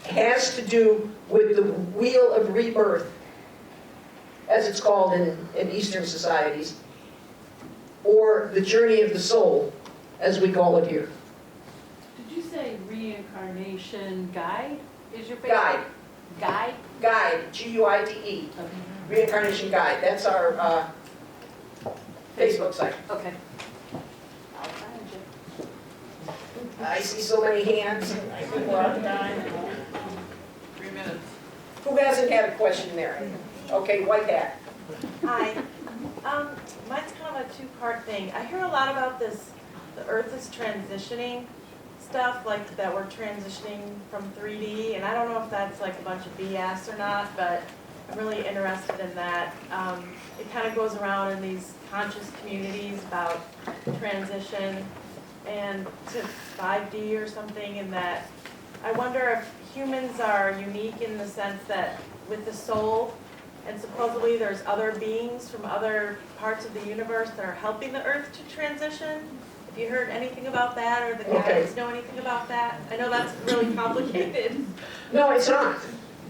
has to do with the wheel of rebirth, as it's called in Eastern societies, or the journey of the soul, as we call it here. Did you say reincarnation guide is your Facebook? Guide. Guide? Guide, G-U-I-D-E. Reincarnation Guide. That's our Facebook site. Okay. I'll find you. I see so many hands. I think we're out of time. 3 minutes. Who hasn't had a question there? Okay, white hat. Hi. Mine's kind of a two-part thing. I hear a lot about this, the Earth is transitioning stuff, like that we're transitioning from 3D, and I don't know if that's like a bunch of BS or not, but I'm really interested in that. It kind of goes around in these conscious communities about transition and to 5D or something, and that I wonder if humans are unique in the sense that with the soul, and supposedly there's other beings from other parts of the universe that are helping the Earth to transition. Have you heard anything about that, or the guys know anything about that? I know that's really complicated. No, it's not.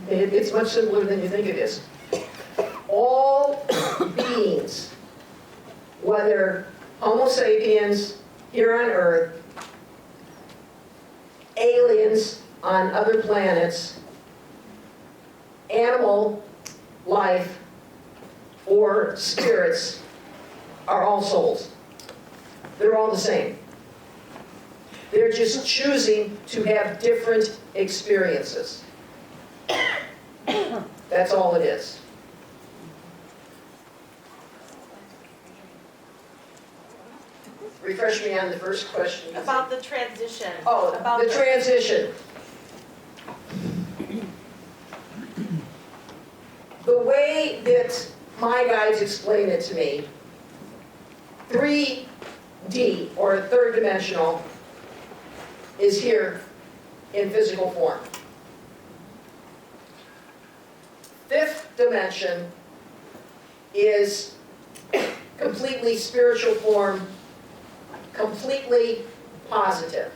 It's much simpler than you think it is. All beings, whether Homo sapiens here on Earth, aliens on other planets, animal life, or spirits, are all souls. They're all the same. They're just choosing to have different experiences. That's all it is. Refresh me on the first question. About the transition. Oh, about the transition. The way that my guides explain it to me, 3D, or third dimensional, is here in physical form. Fifth dimension is completely spiritual form, completely positive.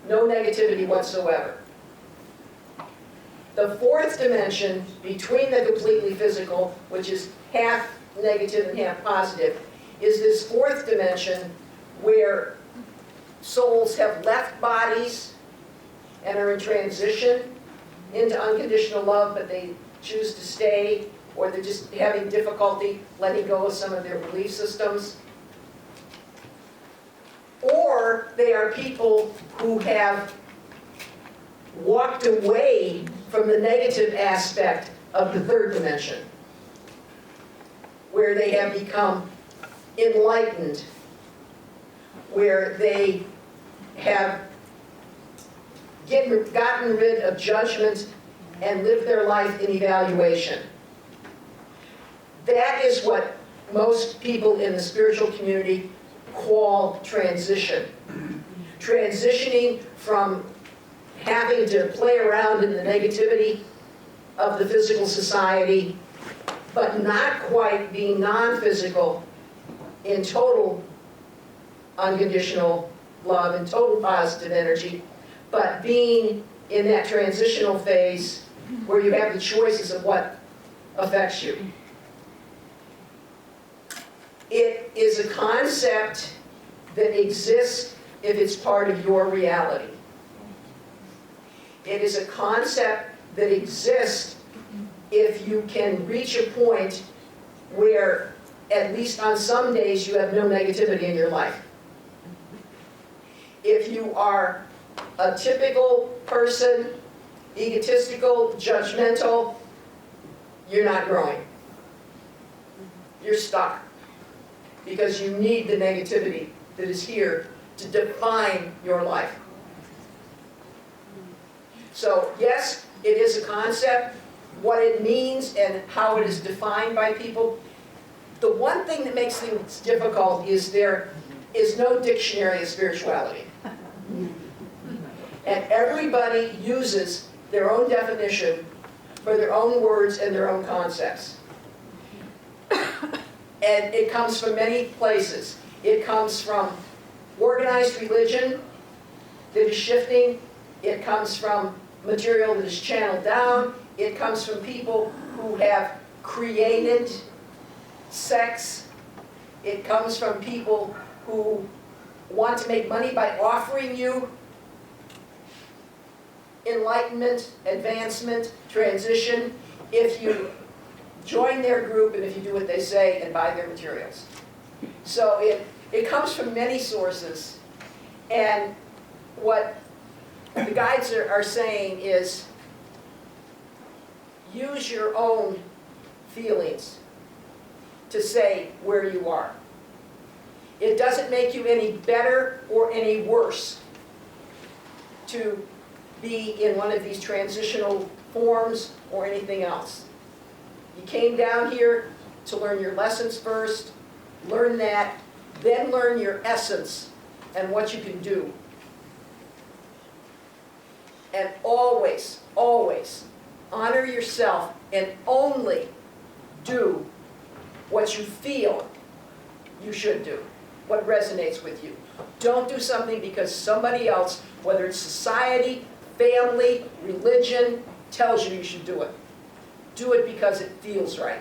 No negativity whatsoever. The fourth dimension, between the completely physical, which is half negative and half positive, is this fourth dimension where souls have left bodies and are in transition into unconditional love, but they choose to stay, or they're just having difficulty letting go of some of their belief systems. Or they are people who have walked away from the negative aspect of the third dimension, where they have become enlightened, where they have gotten rid of judgment and lived their life in evaluation. That is what most people in the spiritual community call transition. Transitioning from having to play around in the negativity of the physical society, but not quite being non-physical in total unconditional love and total positive energy, but being in that transitional phase where you have the choices of what affects you. It is a concept that exists if it's part of your reality. It is a concept that exists if you can reach a point where, at least on some days, you have no negativity in your life. If you are a typical person, egotistical, judgmental, you're not growing. You're stuck. Because you need the negativity that is here to define your life. So yes, it is a concept. What it means and how it is defined by people The one thing that makes things difficult is there is no dictionary of spirituality. And everybody uses their own definition for their own words and their own concepts. And it comes from many places. It comes from organized religion that is shifting. It comes from material that is channeled down. It comes from people who have created sex. It comes from people who want to make money by offering you enlightenment, advancement, transition, if you join their group and if you do what they say and buy their materials. So it comes from many sources, and what the guides are saying is use your own feelings to say where you are. It doesn't make you any better or any worse to be in one of these transitional forms or anything else. You came down here to learn your lessons first, learn that, then learn your essence and what you can do. And always, always honor yourself and only do what you feel you should do, what resonates with you. Don't do something because somebody else, whether it's society, family, religion, tells you you should do it. Do it because it feels right.